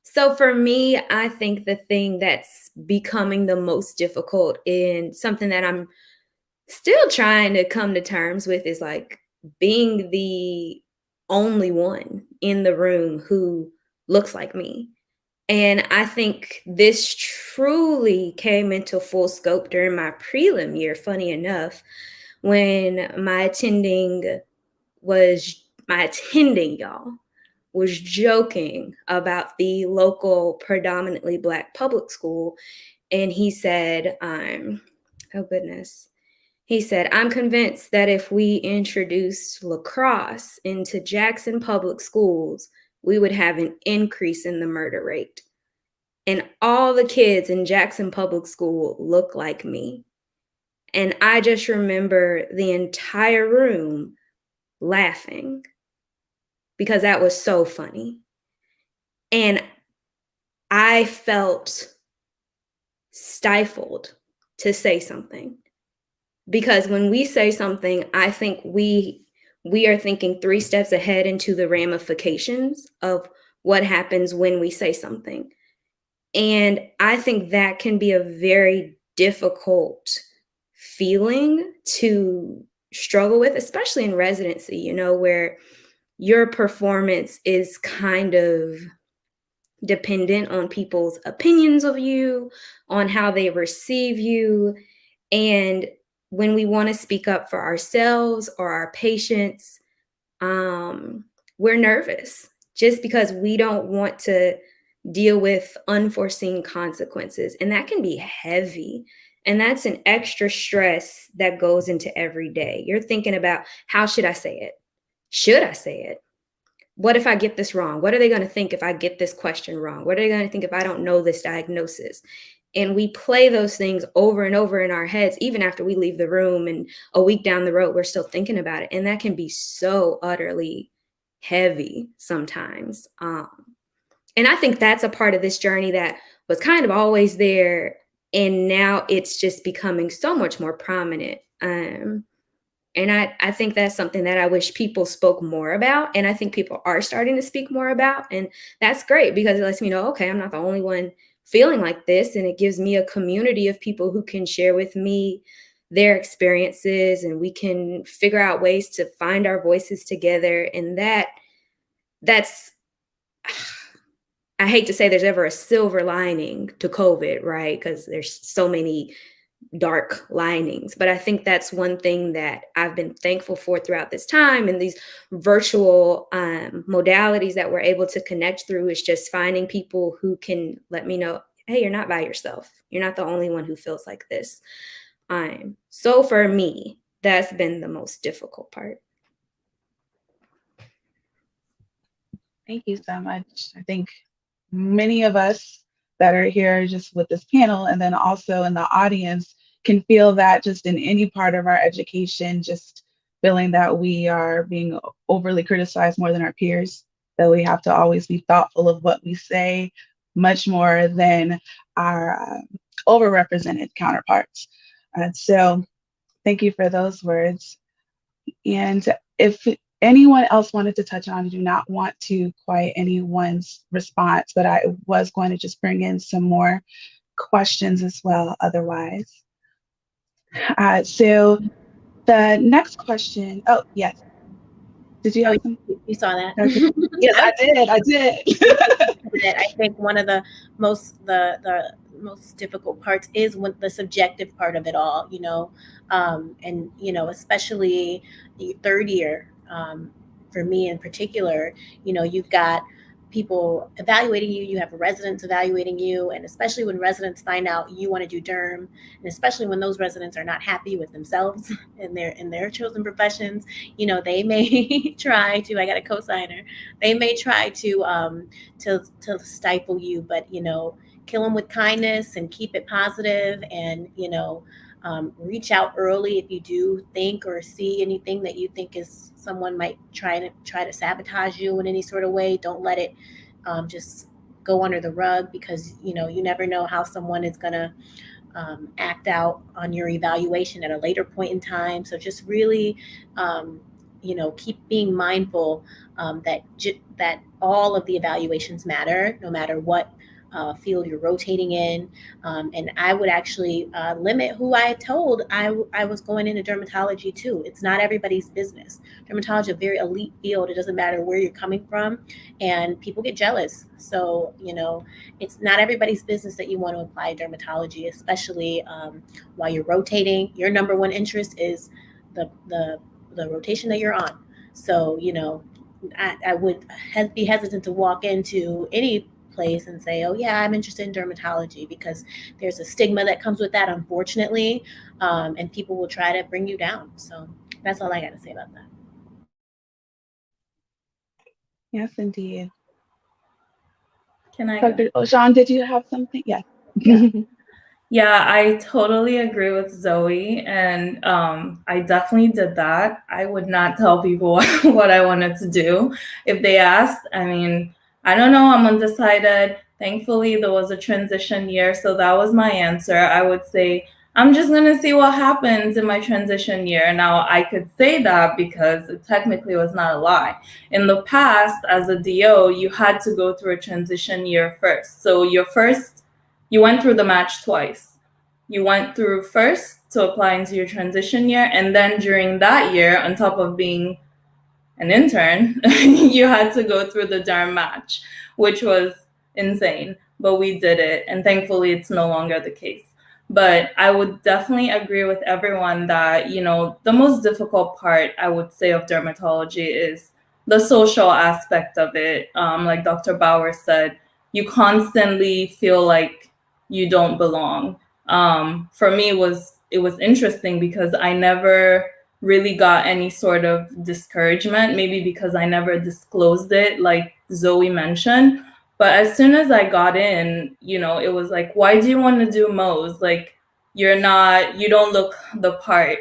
So for me, I think the thing that's becoming the most difficult, and something that I'm still trying to come to terms with, is like being the only one in the room who looks like me. And I think this truly came into full scope during my prelim year, funny enough, when my attending, y'all, was joking about the local predominantly Black public school. And he said, oh goodness. He said, I'm convinced that if we introduced lacrosse into Jackson public schools, we would have an increase in the murder rate. And all the kids in Jackson Public School look like me. And I just remember the entire room laughing, because that was so funny. And I felt stifled to say something, because when we say something, I think we are thinking 3 steps ahead into the ramifications of what happens when we say something. And I think that can be a very difficult feeling to struggle with, especially in residency, where your performance is kind of dependent on people's opinions of you, on how they receive you. And when we want to speak up for ourselves or our patients, we're nervous, just because we don't want to deal with unforeseen consequences. And that can be heavy. And that's an extra stress that goes into every day. You're thinking about, how should I say it? Should I say it? What if I get this wrong? What are they going to think if I get this question wrong? What are they going to think if I don't know this diagnosis? And we play those things over and over in our heads, even after we leave the room, and a week down the road, we're still thinking about it. And that can be so utterly heavy sometimes. And I think that's a part of this journey that was kind of always there, and now it's just becoming so much more prominent. And I think that's something that I wish people spoke more about. And I think people are starting to speak more about. And that's great, because it lets me know, okay, I'm not the only one feeling like this. And it gives me a community of people who can share with me their experiences, and we can figure out ways to find our voices together. And that's, I hate to say there's ever a silver lining to COVID, right? Because there's so many dark linings. But I think that's one thing that I've been thankful for throughout this time, and these virtual modalities that we're able to connect through, is just finding people who can let me know, hey, you're not by yourself. You're not the only one who feels like this. So for me, that's been the most difficult part.
Thank you so much. I think many of us that are here just with this panel, and then also in the audience, can feel that just in any part of our education, just feeling that we are being overly criticized more than our peers, that we have to always be thoughtful of what we say, much more than our overrepresented counterparts. So thank you for those words. And if anyone else wanted to touch on, I do not want to quiet anyone's response, but I was going to just bring in some more questions as well otherwise. So the next question, oh, yes. Did you have something?
You saw that?
Okay. Yes, I did.
I think one of the most difficult parts is when the subjective part of it all, and especially the third year, for me in particular, you've got people evaluating you, you have residents evaluating you, and especially when residents find out you want to do derm, and especially when those residents are not happy with themselves and their chosen professions, they may try to, I got a cosigner, they may try to stifle you, but kill them with kindness and keep it positive, and reach out early if you do think or see anything that you think is someone might try to sabotage you in any sort of way. Don't let it just go under the rug, because you never know how someone is going to act out on your evaluation at a later point in time. So just really keep being mindful that all of the evaluations matter, no matter what field you're rotating in. And I would actually limit who I told I was going into dermatology too. It's not everybody's business. Dermatology is a very elite field. It doesn't matter where you're coming from, and people get jealous. So, it's not everybody's business that you want to apply dermatology, especially while you're rotating. Your number one interest is the rotation that you're on. So, I would be hesitant to walk into any place and say, oh yeah, I'm interested in dermatology, because there's a stigma that comes with that, unfortunately, and people will try to bring you down. So that's all I got to say about that.
Yes, indeed.
Can I
Dr. Sean, did you have something? Yes.
Yeah, I totally agree with Zoe, and I definitely did that. I would not tell people what I wanted to do if they asked. I mean, I don't know, I'm undecided. Thankfully, there was a transition year, so that was my answer. I would say, I'm just going to see what happens in my transition year. Now, I could say that because it technically was not a lie. In the past, as a DO, you had to go through a transition year first. So you went through the match twice. You went through first to apply into your transition year, and then during that year, on top of being an intern, you had to go through the derm match, which was insane, but we did it, and thankfully it's no longer the case. But I would definitely agree with everyone that, the most difficult part, I would say, of dermatology is the social aspect of it. Like Dr. Bauer said, you constantly feel like you don't belong. For me, it was interesting because I never really got any sort of discouragement, maybe because I never disclosed it, like Zoe mentioned. But as soon as I got in, it was like, why do you want to do Mohs? Like, you don't look the part.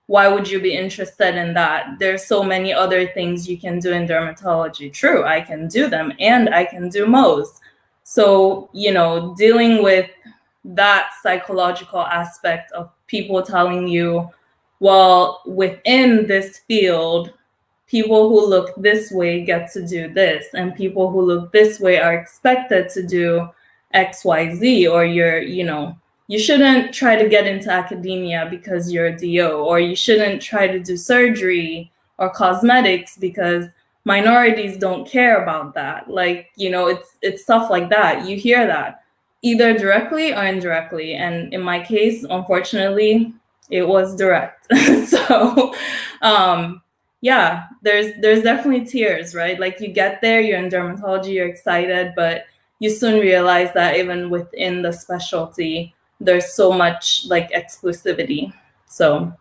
Why would you be interested in that? There's so many other things you can do in dermatology. True, I can do them, and I can do Mohs. So, dealing with that psychological aspect of people telling you, well, within this field, people who look this way get to do this, and people who look this way are expected to do XYZ, or you shouldn't try to get into academia because you're a DO, or you shouldn't try to do surgery or cosmetics because minorities don't care about that. Like, it's stuff like that. You hear that either directly or indirectly. And in my case, unfortunately, it was direct. So, yeah, there's definitely tears, right? Like, you get there, you're in dermatology, you're excited, but you soon realize that even within the specialty, there's so much like exclusivity. So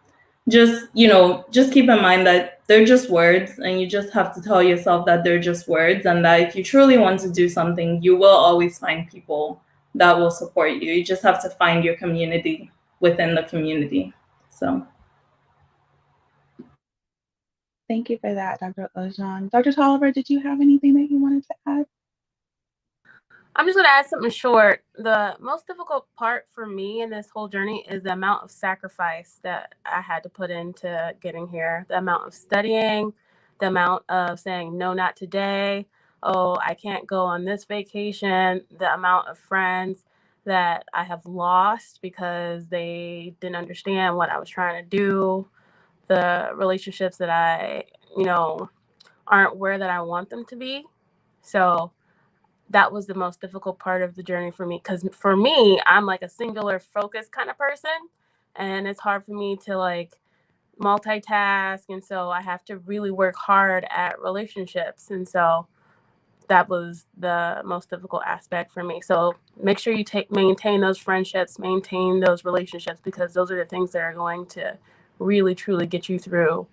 just keep in mind that they're just words, and you just have to tell yourself that they're just words, and that if you truly want to do something, you will always find people that will support you. You just have to find your community. within the community. So.
Thank you for that, Dr. Ojan. Dr. Tolliver, did you have anything that you wanted to add?
I'm just going to add something short. The most difficult part for me in this whole journey is the amount of sacrifice that I had to put into getting here. The amount of studying, the amount of saying, no, not today. Oh, I can't go on this vacation. The amount of friends that I have lost because they didn't understand what I was trying to do. The relationships that I, aren't where that I want them to be. So that was the most difficult part of the journey for me, because for me, I'm like a singular focus kind of person, and it's hard for me to like multitask, and so I have to really work hard at relationships, and so that was the most difficult aspect for me. So make sure you maintain those friendships, maintain those relationships, because those are the things that are going to really truly get you through.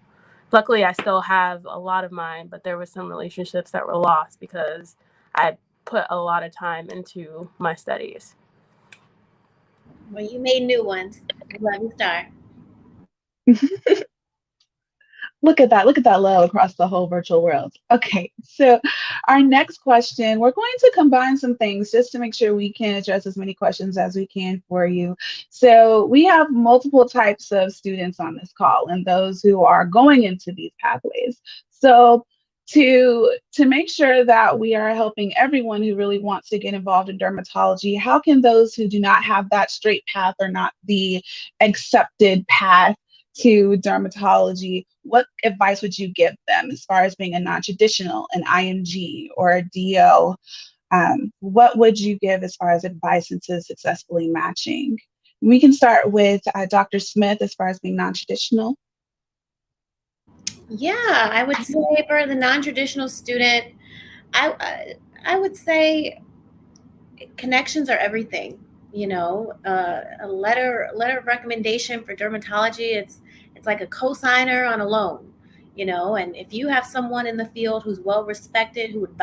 Luckily, I still have a lot of mine, but there were some relationships that were lost because I put a lot of time into my studies.
Well, you made new ones. Love you, Star.
Look at that love across the whole virtual world. Okay, so our next question, we're going to combine some things just to make sure we can address as many questions as we can for you. So we have multiple types of students on this call and those who are going into these pathways. So to make sure that we are helping everyone who really wants to get involved in dermatology, how can those who do not have that straight path or not the accepted path to dermatology, what advice would you give them as far as being a non-traditional, an IMG, or a DO? What would you give as far as advice into successfully matching? We can start with Dr. Smith as far as being non-traditional.
Yeah, I would say for the non-traditional student, I would say connections are everything. A letter of recommendation for dermatology, it's like a cosigner on a loan. And if you have someone in the field who's well respected, who would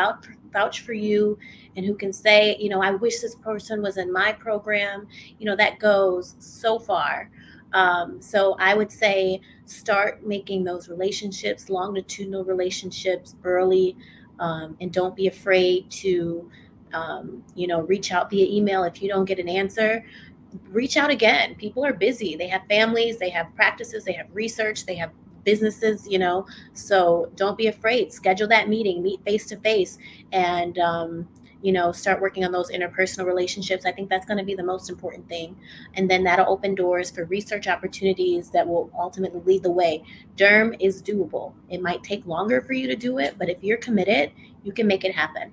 vouch for you, and who can say, I wish this person was in my program, that goes so far. So I would say start making those relationships, longitudinal relationships, early, and don't be afraid to reach out via email. If you don't get an answer, reach out again. People are busy. They have families, they have practices, they have research, they have businesses, so don't be afraid. Schedule that meeting, meet face to face, and start working on those interpersonal relationships. I think that's going to be the most important thing. And then that'll open doors for research opportunities that will ultimately lead the way. Derm is doable. It might take longer for you to do it, but if you're committed, you can make it happen.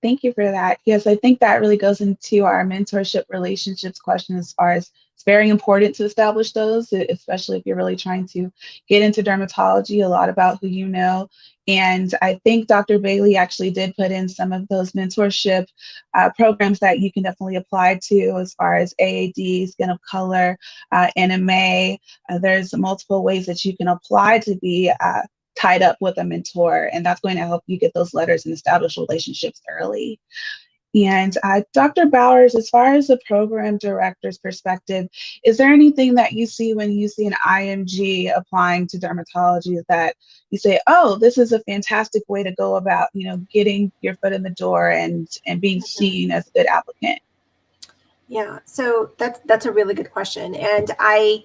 Thank you for that. Yes, I think that really goes into our mentorship relationships question as far as it's very important to establish those, especially if you're really trying to get into dermatology, a lot about who you know. And I think Dr. Bailey actually did put in some of those mentorship programs that you can definitely apply to as far as AAD, Skin of Color, NMA. There's multiple ways that you can apply to be tied up with a mentor, and that's going to help you get those letters and establish relationships early. And Dr. Bowers, as far as the program director's perspective, is there anything that you see when you see an IMG applying to dermatology that you say, oh, this is a fantastic way to go about, getting your foot in the door and being seen as a good applicant?
Yeah, so that's a really good question. And I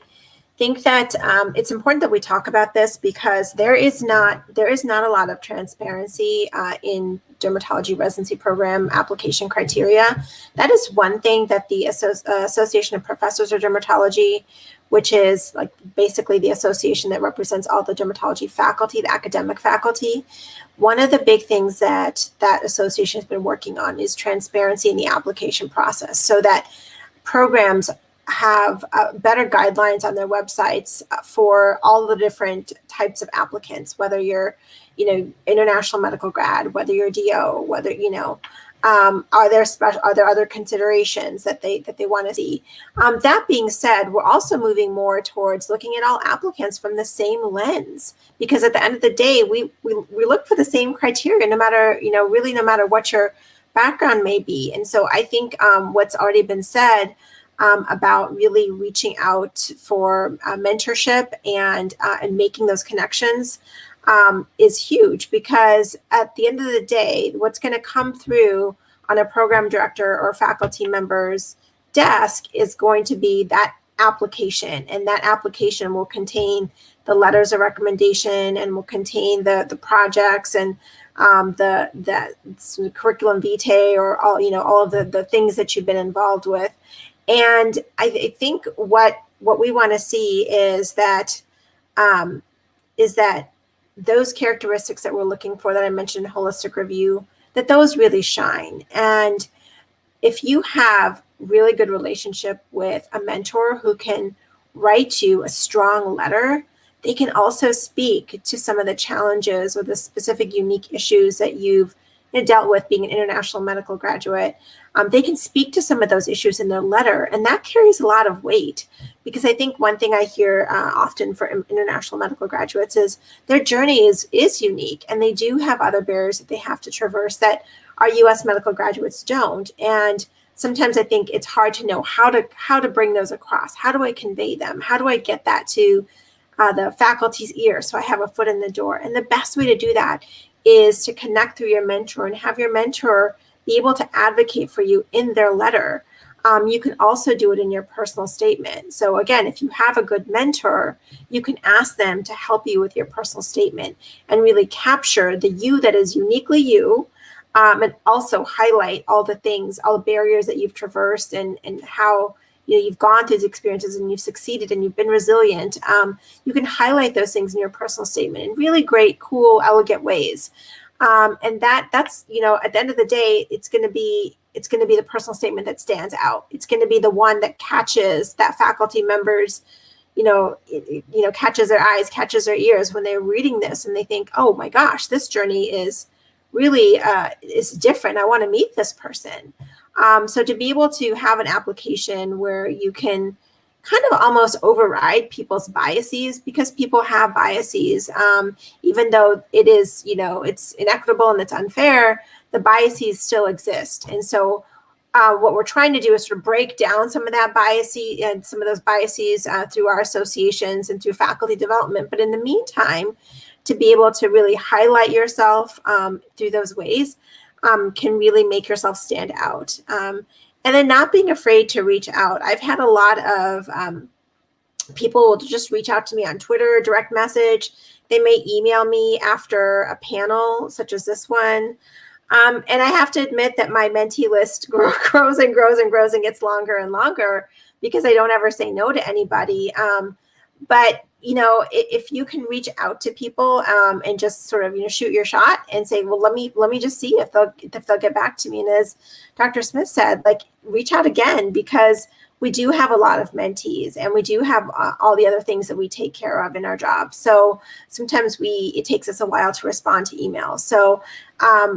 think that it's important that we talk about this because there is not a lot of transparency in dermatology residency program application criteria. That is one thing that the Association of Professors of Dermatology, which is like basically the association that represents all the dermatology faculty, the academic faculty. One of the big things that association has been working on is transparency in the application process, so that programs have better guidelines on their websites for all the different types of applicants, whether you're, international medical grad, whether you're DO, whether, are there other considerations that they want to see? That being said, we're also moving more towards looking at all applicants from the same lens, because at the end of the day, we look for the same criteria, no matter, really no matter what your background may be. And so I think what's already been said about really reaching out for mentorship and making those connections is huge, because at the end of the day, what's going to come through on a program director or faculty member's desk is going to be that application, and that application will contain the letters of recommendation and will contain the projects and the curriculum vitae, or all of the things that you've been involved with. And I think what we want to see is that those characteristics that we're looking for that I mentioned in holistic review, that those really shine. And if you have really good relationship with a mentor who can write you a strong letter, they can also speak to some of the challenges or the specific unique issues that you've dealt with being an international medical graduate. They can speak to some of those issues in their letter, and that carries a lot of weight, because I think one thing I hear often for international medical graduates is their journey is unique, and they do have other barriers that they have to traverse that our U.S. medical graduates don't. And sometimes I think it's hard to know how to bring those across. How do I convey them? How do I get that to the faculty's ear so I have a foot in the door? And the best way to do that is to connect through your mentor and have your mentor be able to advocate for you in their letter. You can also do it in your personal statement. So again, if you have a good mentor, you can ask them to help you with your personal statement and really capture the you that is uniquely you, and also highlight all the things, all the barriers that you've traversed, and how you've gone through these experiences and you've succeeded and you've been resilient. You can highlight those things in your personal statement in really great, cool, elegant ways. And that's at the end of the day, it's going to be the personal statement that stands out. It's going to be the one that catches that faculty member's, catches their eyes, catches their ears when they're reading this, and they think, oh my gosh, this journey is really is different. I want to meet this person. So to be able to have an application where you can kind of almost override people's biases, because people have biases, even though it is, it's inequitable and it's unfair, the biases still exist. And so what we're trying to do is sort of break down some of that bias and some of those biases through our associations and through faculty development. But in the meantime, to be able to really highlight yourself through those ways can really make yourself stand out. And then not being afraid to reach out. I've had a lot of people just reach out to me on Twitter, direct message. They may email me after a panel such as this one. And I have to admit that my mentee list grows and grows and grows and gets longer and longer, because I don't ever say no to anybody. But if you can reach out to people and just sort of shoot your shot and say, well, let me just see if they'll get back to me. And as Dr. Smith said, reach out again, because we do have a lot of mentees and we do have all the other things that we take care of in our job. So sometimes it takes us a while to respond to emails. So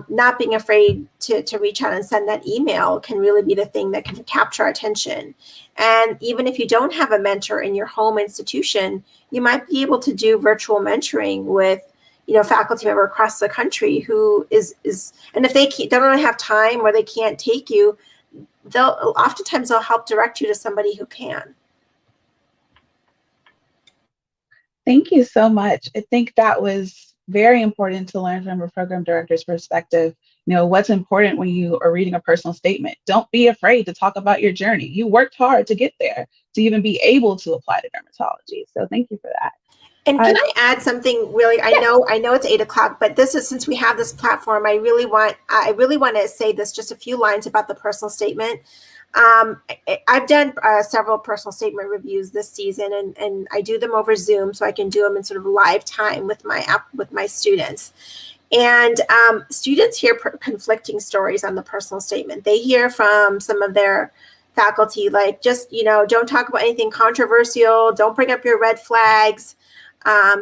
not being afraid to reach out and send that email can really be the thing that can capture our attention. And even if you don't have a mentor in your home institution, you might be able to do virtual mentoring with faculty member across the country who is and if they don't have time or they can't take you, they'll help direct you to somebody who can.
Thank you so much. I think that was very important to learn from a program director's perspective. What's important when you are reading a personal statement. Don't be afraid to talk about your journey. You worked hard to get there to even be able to apply to dermatology. So thank you for that.
And can I add something really? I know it's 8 o'clock, but this is, since we have this platform, I really want to say this, just a few lines about the personal statement. I've done several personal statement reviews this season, and I do them over Zoom, so I can do them in sort of live time with my students. And students hear conflicting stories on the personal statement. They hear from some of their faculty, don't talk about anything controversial, don't bring up your red flags,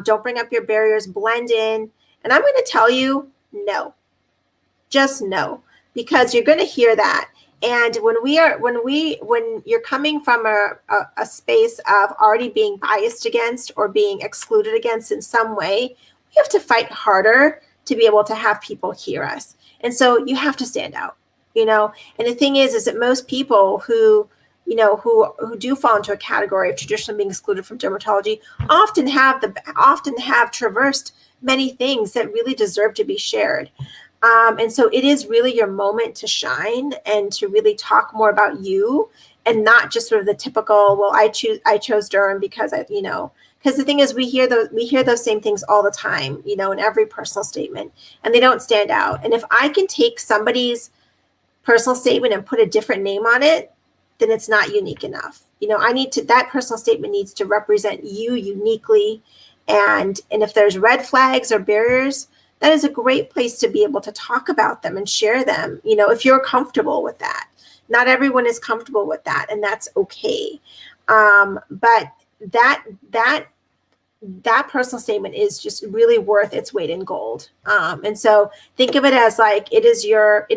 don't bring up your barriers, blend in. And I'm going to tell you, no, just no, because you're going to hear that. And when you're coming from a space of already being biased against or being excluded against in some way, we have to fight harder to be able to have people hear us. And so you have to stand out. you know. And the thing is that most people who, you know, who do fall into a category of traditionally being excluded from dermatology often have traversed many things that really deserve to be shared. And so it is really your moment to shine and to really talk more about you, and not just sort of the typical, well, I chose derm because you know, because the thing is, we hear those same things all the time, you know, in every personal statement, and they don't stand out. And if I can take somebody's personal statement and put a different name on it, then it's not unique enough. You know, that personal statement needs to represent you uniquely. And if there's red flags or barriers, that is a great place to be able to talk about them and share them, you know, if you're comfortable with that. Not everyone is comfortable with that, and that's okay. But that personal statement is just really worth its weight in gold. And so think of it as like it is your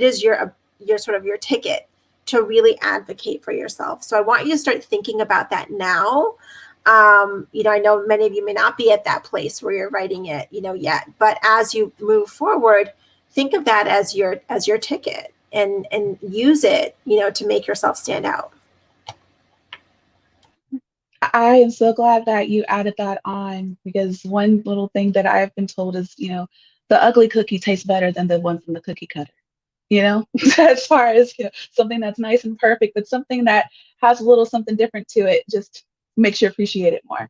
sort of your ticket to really advocate for yourself. So I want you to start thinking about that now. You know, I know many of you may not be at that place where you're writing it, you know, yet, but as you move forward, think of that as your ticket, and use it, you know, to make yourself stand out.
I am so glad that you added that on, because one little thing that I've been told is, you know, the ugly cookie tastes better than the one from the cookie cutter. You know, as far as, you know, something that's nice and perfect, but something that has a little something different to it just makes you appreciate it more.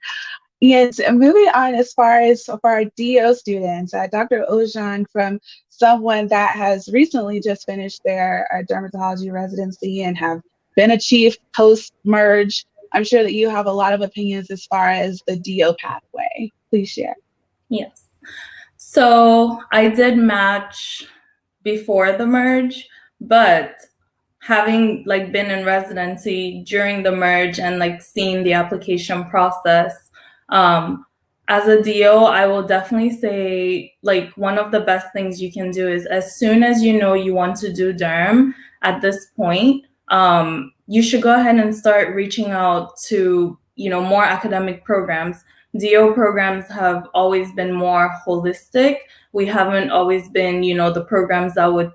And moving on, as far as for our DO students, Dr. Ojan, from someone that has recently just finished their dermatology residency and have been a chief post-merge, I'm sure that you have a lot of opinions as far as the DO pathway. Please share.
Yes. So I did match before the merge, but having like been in residency during the merge and like seeing the application process, as a DO, I will definitely say like one of the best things you can do is, as soon as you know you want to do derm at this point, you should go ahead and start reaching out to, you know, more academic programs. DO programs have always been more holistic. We haven't always been, you know, the programs that would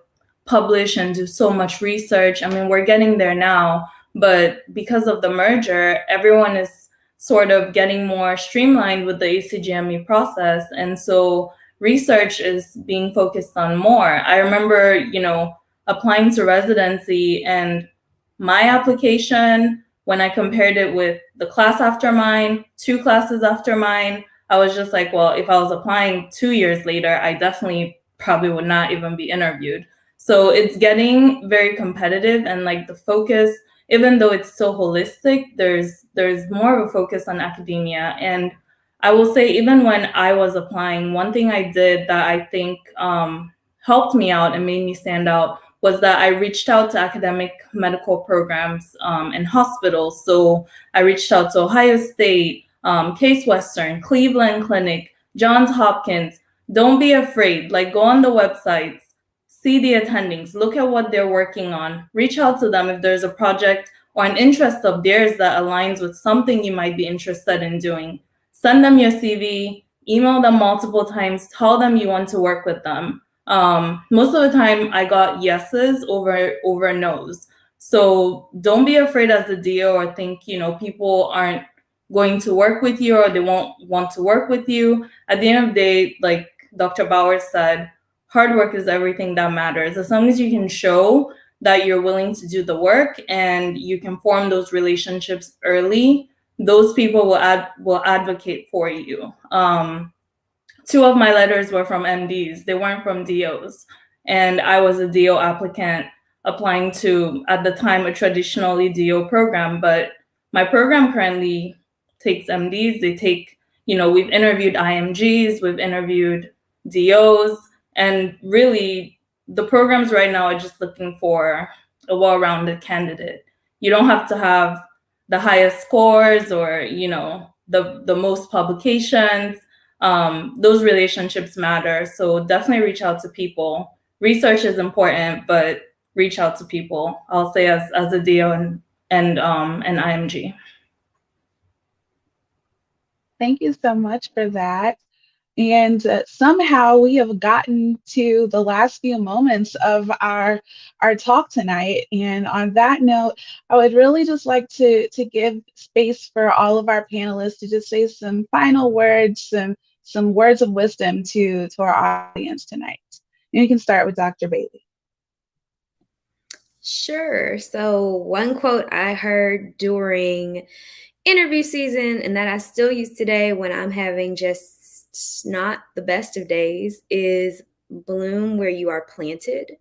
publish and do so much research. I mean, we're getting there now, but because of the merger, everyone is sort of getting more streamlined with the ACGME process. And so research is being focused on more. I remember, you know, applying to residency, and my application, when I compared it with the class after mine, 2 classes after mine, I was just like, well, if I was applying 2 years later, I definitely probably would not even be interviewed. So it's getting very competitive, and like the focus, even though it's so holistic, there's more of a focus on academia. And I will say, even when I was applying, one thing I did that I think helped me out and made me stand out was that I reached out to academic medical programs and hospitals. So I reached out to Ohio State, Case Western, Cleveland Clinic, Johns Hopkins. Don't be afraid. Like, go on the websites, see the attendings, look at what they're working on, reach out to them if there's a project or an interest of theirs that aligns with something you might be interested in doing. Send them your CV, email them multiple times, tell them you want to work with them. Most of the time I got yeses over no's. So don't be afraid as a DO or think, you know, people aren't going to work with you or they won't want to work with you. At the end of the day, like Dr. Bauer said, hard work is everything that matters. As long as you can show that you're willing to do the work and you can form those relationships early, those people will advocate for you. 2 of my letters were from MDs. They weren't from DOs. And I was a DO applicant applying to, at the time, a traditionally DO program. But my program currently takes MDs. They take, you know, we've interviewed IMGs, we've interviewed DOs. And really, the programs right now are just looking for a well-rounded candidate. You don't have to have the highest scores or, you know, the most publications. Those relationships matter. So definitely reach out to people. Research is important, but reach out to people. I'll say as a DO and IMG.
Thank you so much for that. And somehow we have gotten to the last few moments of our talk tonight. And on that note, I would really just like to give space for all of our panelists to just say some final words, some words of wisdom to our audience tonight. And you can start with Dr. Bailey.
Sure. So one quote I heard during interview season and that I still use today when I'm having just not the best of days is bloom where you are planted.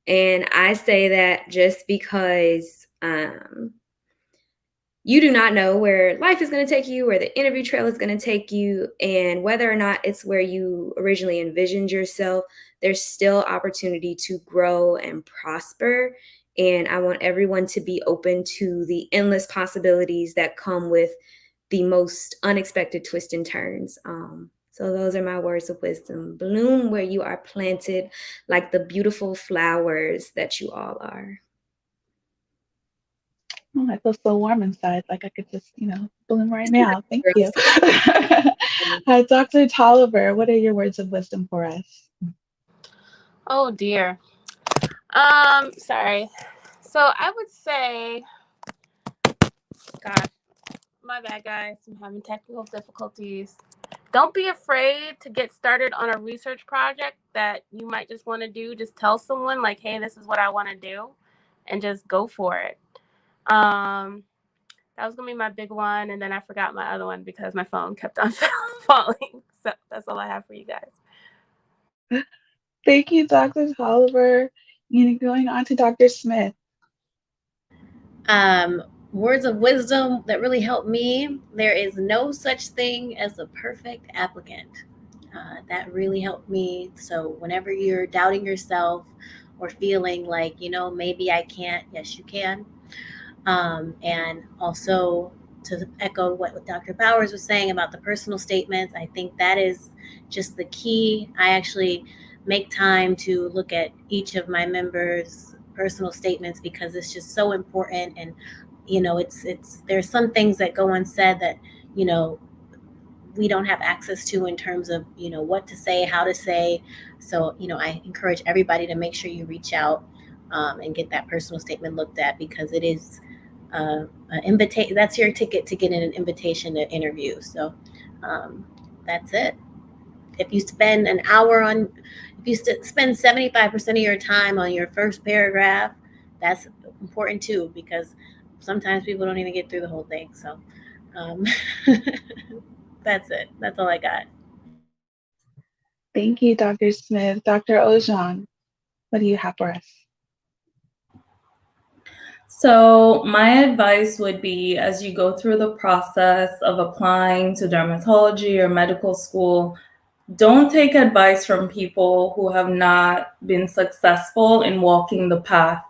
And I say that just because you do not know where life is going to take you, where the interview trail is going to take you, and whether or not it's where you originally envisioned yourself, there's still opportunity to grow and prosper. And I want everyone to be open to the endless possibilities that come with the most unexpected twists and turns. So those are my words of wisdom. Bloom where you are planted like the beautiful flowers that you all are.
Oh, I feel so warm inside, like I could just, bloom right now. Thank you. Dr. Tolliver, what are your words of wisdom for us?
Oh dear. Sorry. So I would say, gosh, my bad, guys. I'm having technical difficulties. Don't be afraid to get started on a research project that you might just want to do. Just tell someone like, hey, this is what I want to do, and just go for it. That was going to be my big one, and then I forgot my other one because my phone kept on falling. So that's all I have for you guys.
Thank you, Dr. Tolliver. Going on to Dr. Smith.
Words of wisdom that really helped me. There is no such thing as a perfect applicant. That really helped me. So whenever you're doubting yourself or feeling like, maybe I can't, yes, you can. And also to echo what Dr. Bowers was saying about the personal statements, I think that is just the key. I actually make time to look at each of my members' personal statements because it's just so important. And, there's some things that go unsaid that, we don't have access to in terms of, what to say, how to say. So, I encourage everybody to make sure you reach out and get that personal statement looked at because it is that's your ticket to get an invitation to interview. So that's it. If you spend 75% of your time on your first paragraph, that's important too, because sometimes people don't even get through the whole thing. So that's it. That's all I got.
Thank you, Dr. Smith. Dr. Ojan, what do you have for us?
So my advice would be, as you go through the process of applying to dermatology or medical school, don't take advice from people who have not been successful in walking the path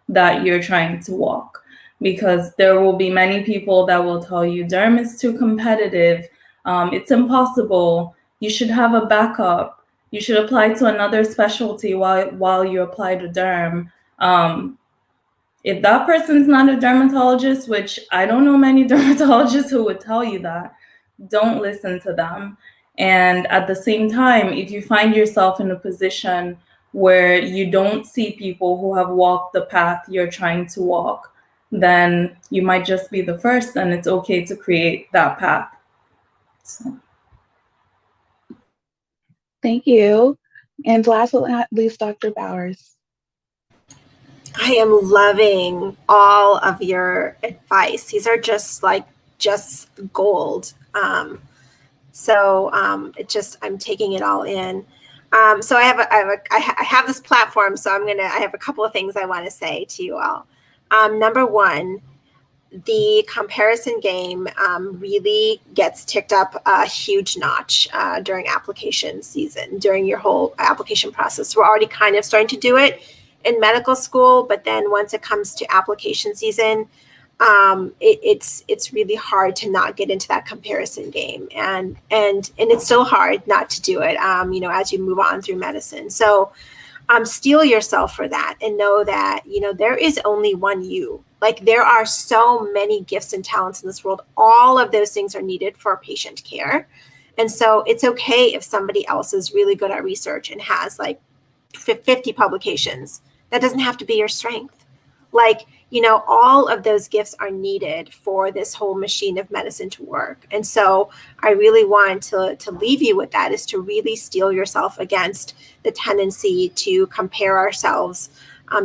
that you're trying to walk, because there will be many people that will tell you derm is too competitive, it's impossible, you should have a backup, you should apply to another specialty while you apply to derm. If that person's not a dermatologist, which I don't know many dermatologists who would tell you that, don't listen to them. And at the same time, if you find yourself in a position where you don't see people who have walked the path you're trying to walk, then you might just be the first, and it's okay to create that path. So.
Thank you. And last but not least, Dr. Bowers.
I am loving all of your advice. These are just gold. I'm taking it all in. So I have this platform, so I have a couple of things I want to say to you all. Number one, the comparison game really gets ticked up a huge notch during application season, during your whole application process. We're already kind of starting to do it in medical school, but then once it comes to application season, it's really hard to not get into that comparison game, and it's still hard not to do it, as you move on through medicine. So steel yourself for that and know that, there is only one you. Like, there are so many gifts and talents in this world. All of those things are needed for patient care. And so it's okay if somebody else is really good at research and has like 50 publications. That doesn't have to be your strength. Like, you know, all of those gifts are needed for this whole machine of medicine to work. And so I really want to leave you with that, is to really steel yourself against the tendency to compare ourselves,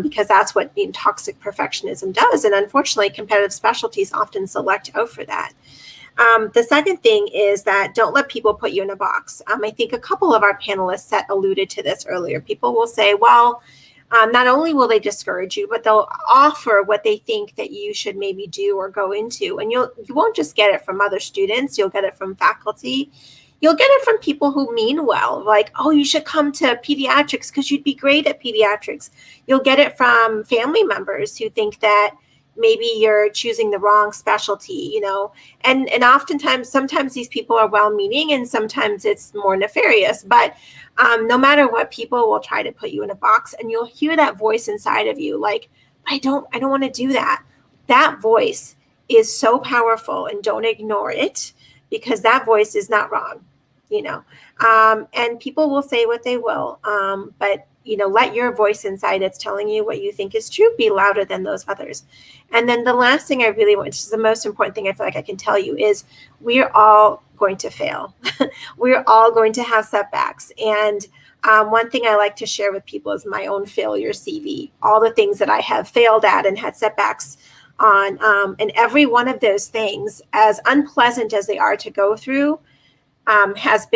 because that's what toxic perfectionism does. And unfortunately, competitive specialties often select out for that. The second thing is that don't let people put you in a box. I think a couple of our panelists alluded to this earlier. People will say, well, not only will they discourage you, but they'll offer what they think that you should maybe do or go into. And you won't just get it from other students, you'll get it from faculty. You'll get it from people who mean well, like, oh, you should come to pediatrics because you'd be great at pediatrics. You'll get it from family members who think that maybe you're choosing the wrong specialty, you know, and oftentimes, sometimes these people are well-meaning and sometimes it's more nefarious, but no matter what, people will try to put you in a box, and you'll hear that voice inside of you, like, I don't want to do that. That voice is so powerful, and don't ignore it, because that voice is not wrong, you know, and people will say what they will, but you know, let your voice inside that's telling you what you think is true be louder than those others. And then the last thing I really want, which is the most important thing I feel like I can tell you, is we're all going to fail. We're all going to have setbacks. And one thing I like to share with people is my own failure CV, all the things that I have failed at and had setbacks on. And every one of those things, as unpleasant as they are to go through, has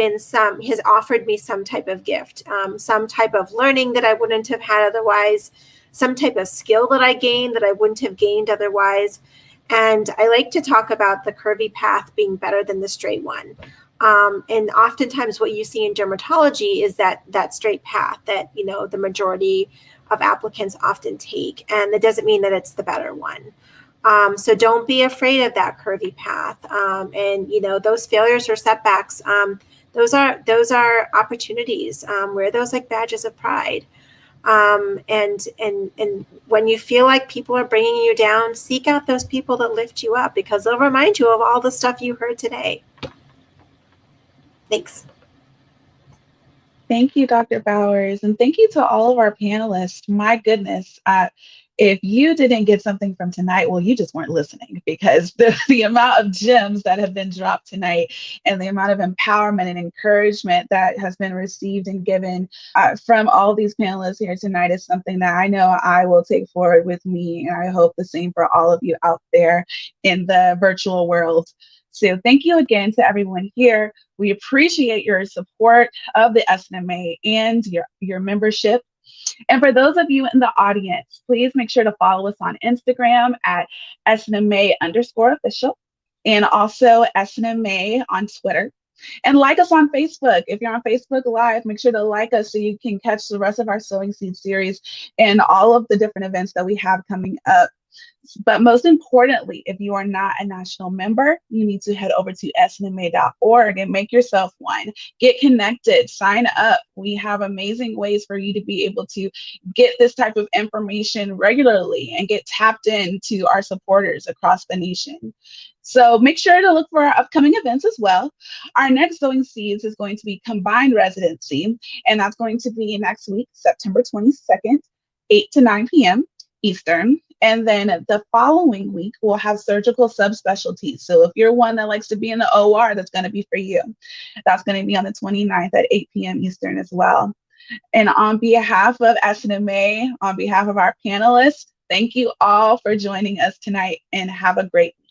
offered me some type of gift, some type of learning that I wouldn't have had otherwise, some type of skill that I gained that I wouldn't have gained otherwise. And I like to talk about the curvy path being better than the straight one. And oftentimes what you see in dermatology is that straight path that, you know, the majority of applicants often take. And that doesn't mean that it's the better one. So don't be afraid of that curvy path. And, you know, those failures or setbacks, those are opportunities. Wear those like badges of pride. And when you feel like people are bringing you down, seek out those people that lift you up, because they'll remind you of all the stuff you heard today. Thanks.
Thank you, Dr. Bowers, and thank you to all of our panelists. My goodness, if you didn't get something from tonight, well, you just weren't listening, because the amount of gems that have been dropped tonight and the amount of empowerment and encouragement that has been received and given from all these panelists here tonight is something that I know I will take forward with me, and I hope the same for all of you out there in the virtual world. So thank you again to everyone here. We appreciate your support of the SNMA and your membership. And for those of you in the audience, please make sure to follow us on Instagram at SNMA_official, and also SNMA on Twitter. And like us on Facebook. If you're on Facebook Live, make sure to like us so you can catch the rest of our Sowing Seeds series and all of the different events that we have coming up. But most importantly, if you are not a national member, you need to head over to snma.org and make yourself one. Get connected, sign up. We have amazing ways for you to be able to get this type of information regularly and get tapped into our supporters across the nation. So make sure to look for our upcoming events as well. Our next Sowing Seeds is going to be combined residency, and that's going to be next week, September 22nd, 8 to 9 p.m. Eastern. And then the following week, we'll have surgical subspecialties. So if you're one that likes to be in the OR, that's going to be for you. That's going to be on the 29th at 8 p.m. Eastern as well. And on behalf of SNMA, on behalf of our panelists, thank you all for joining us tonight, and have a great week.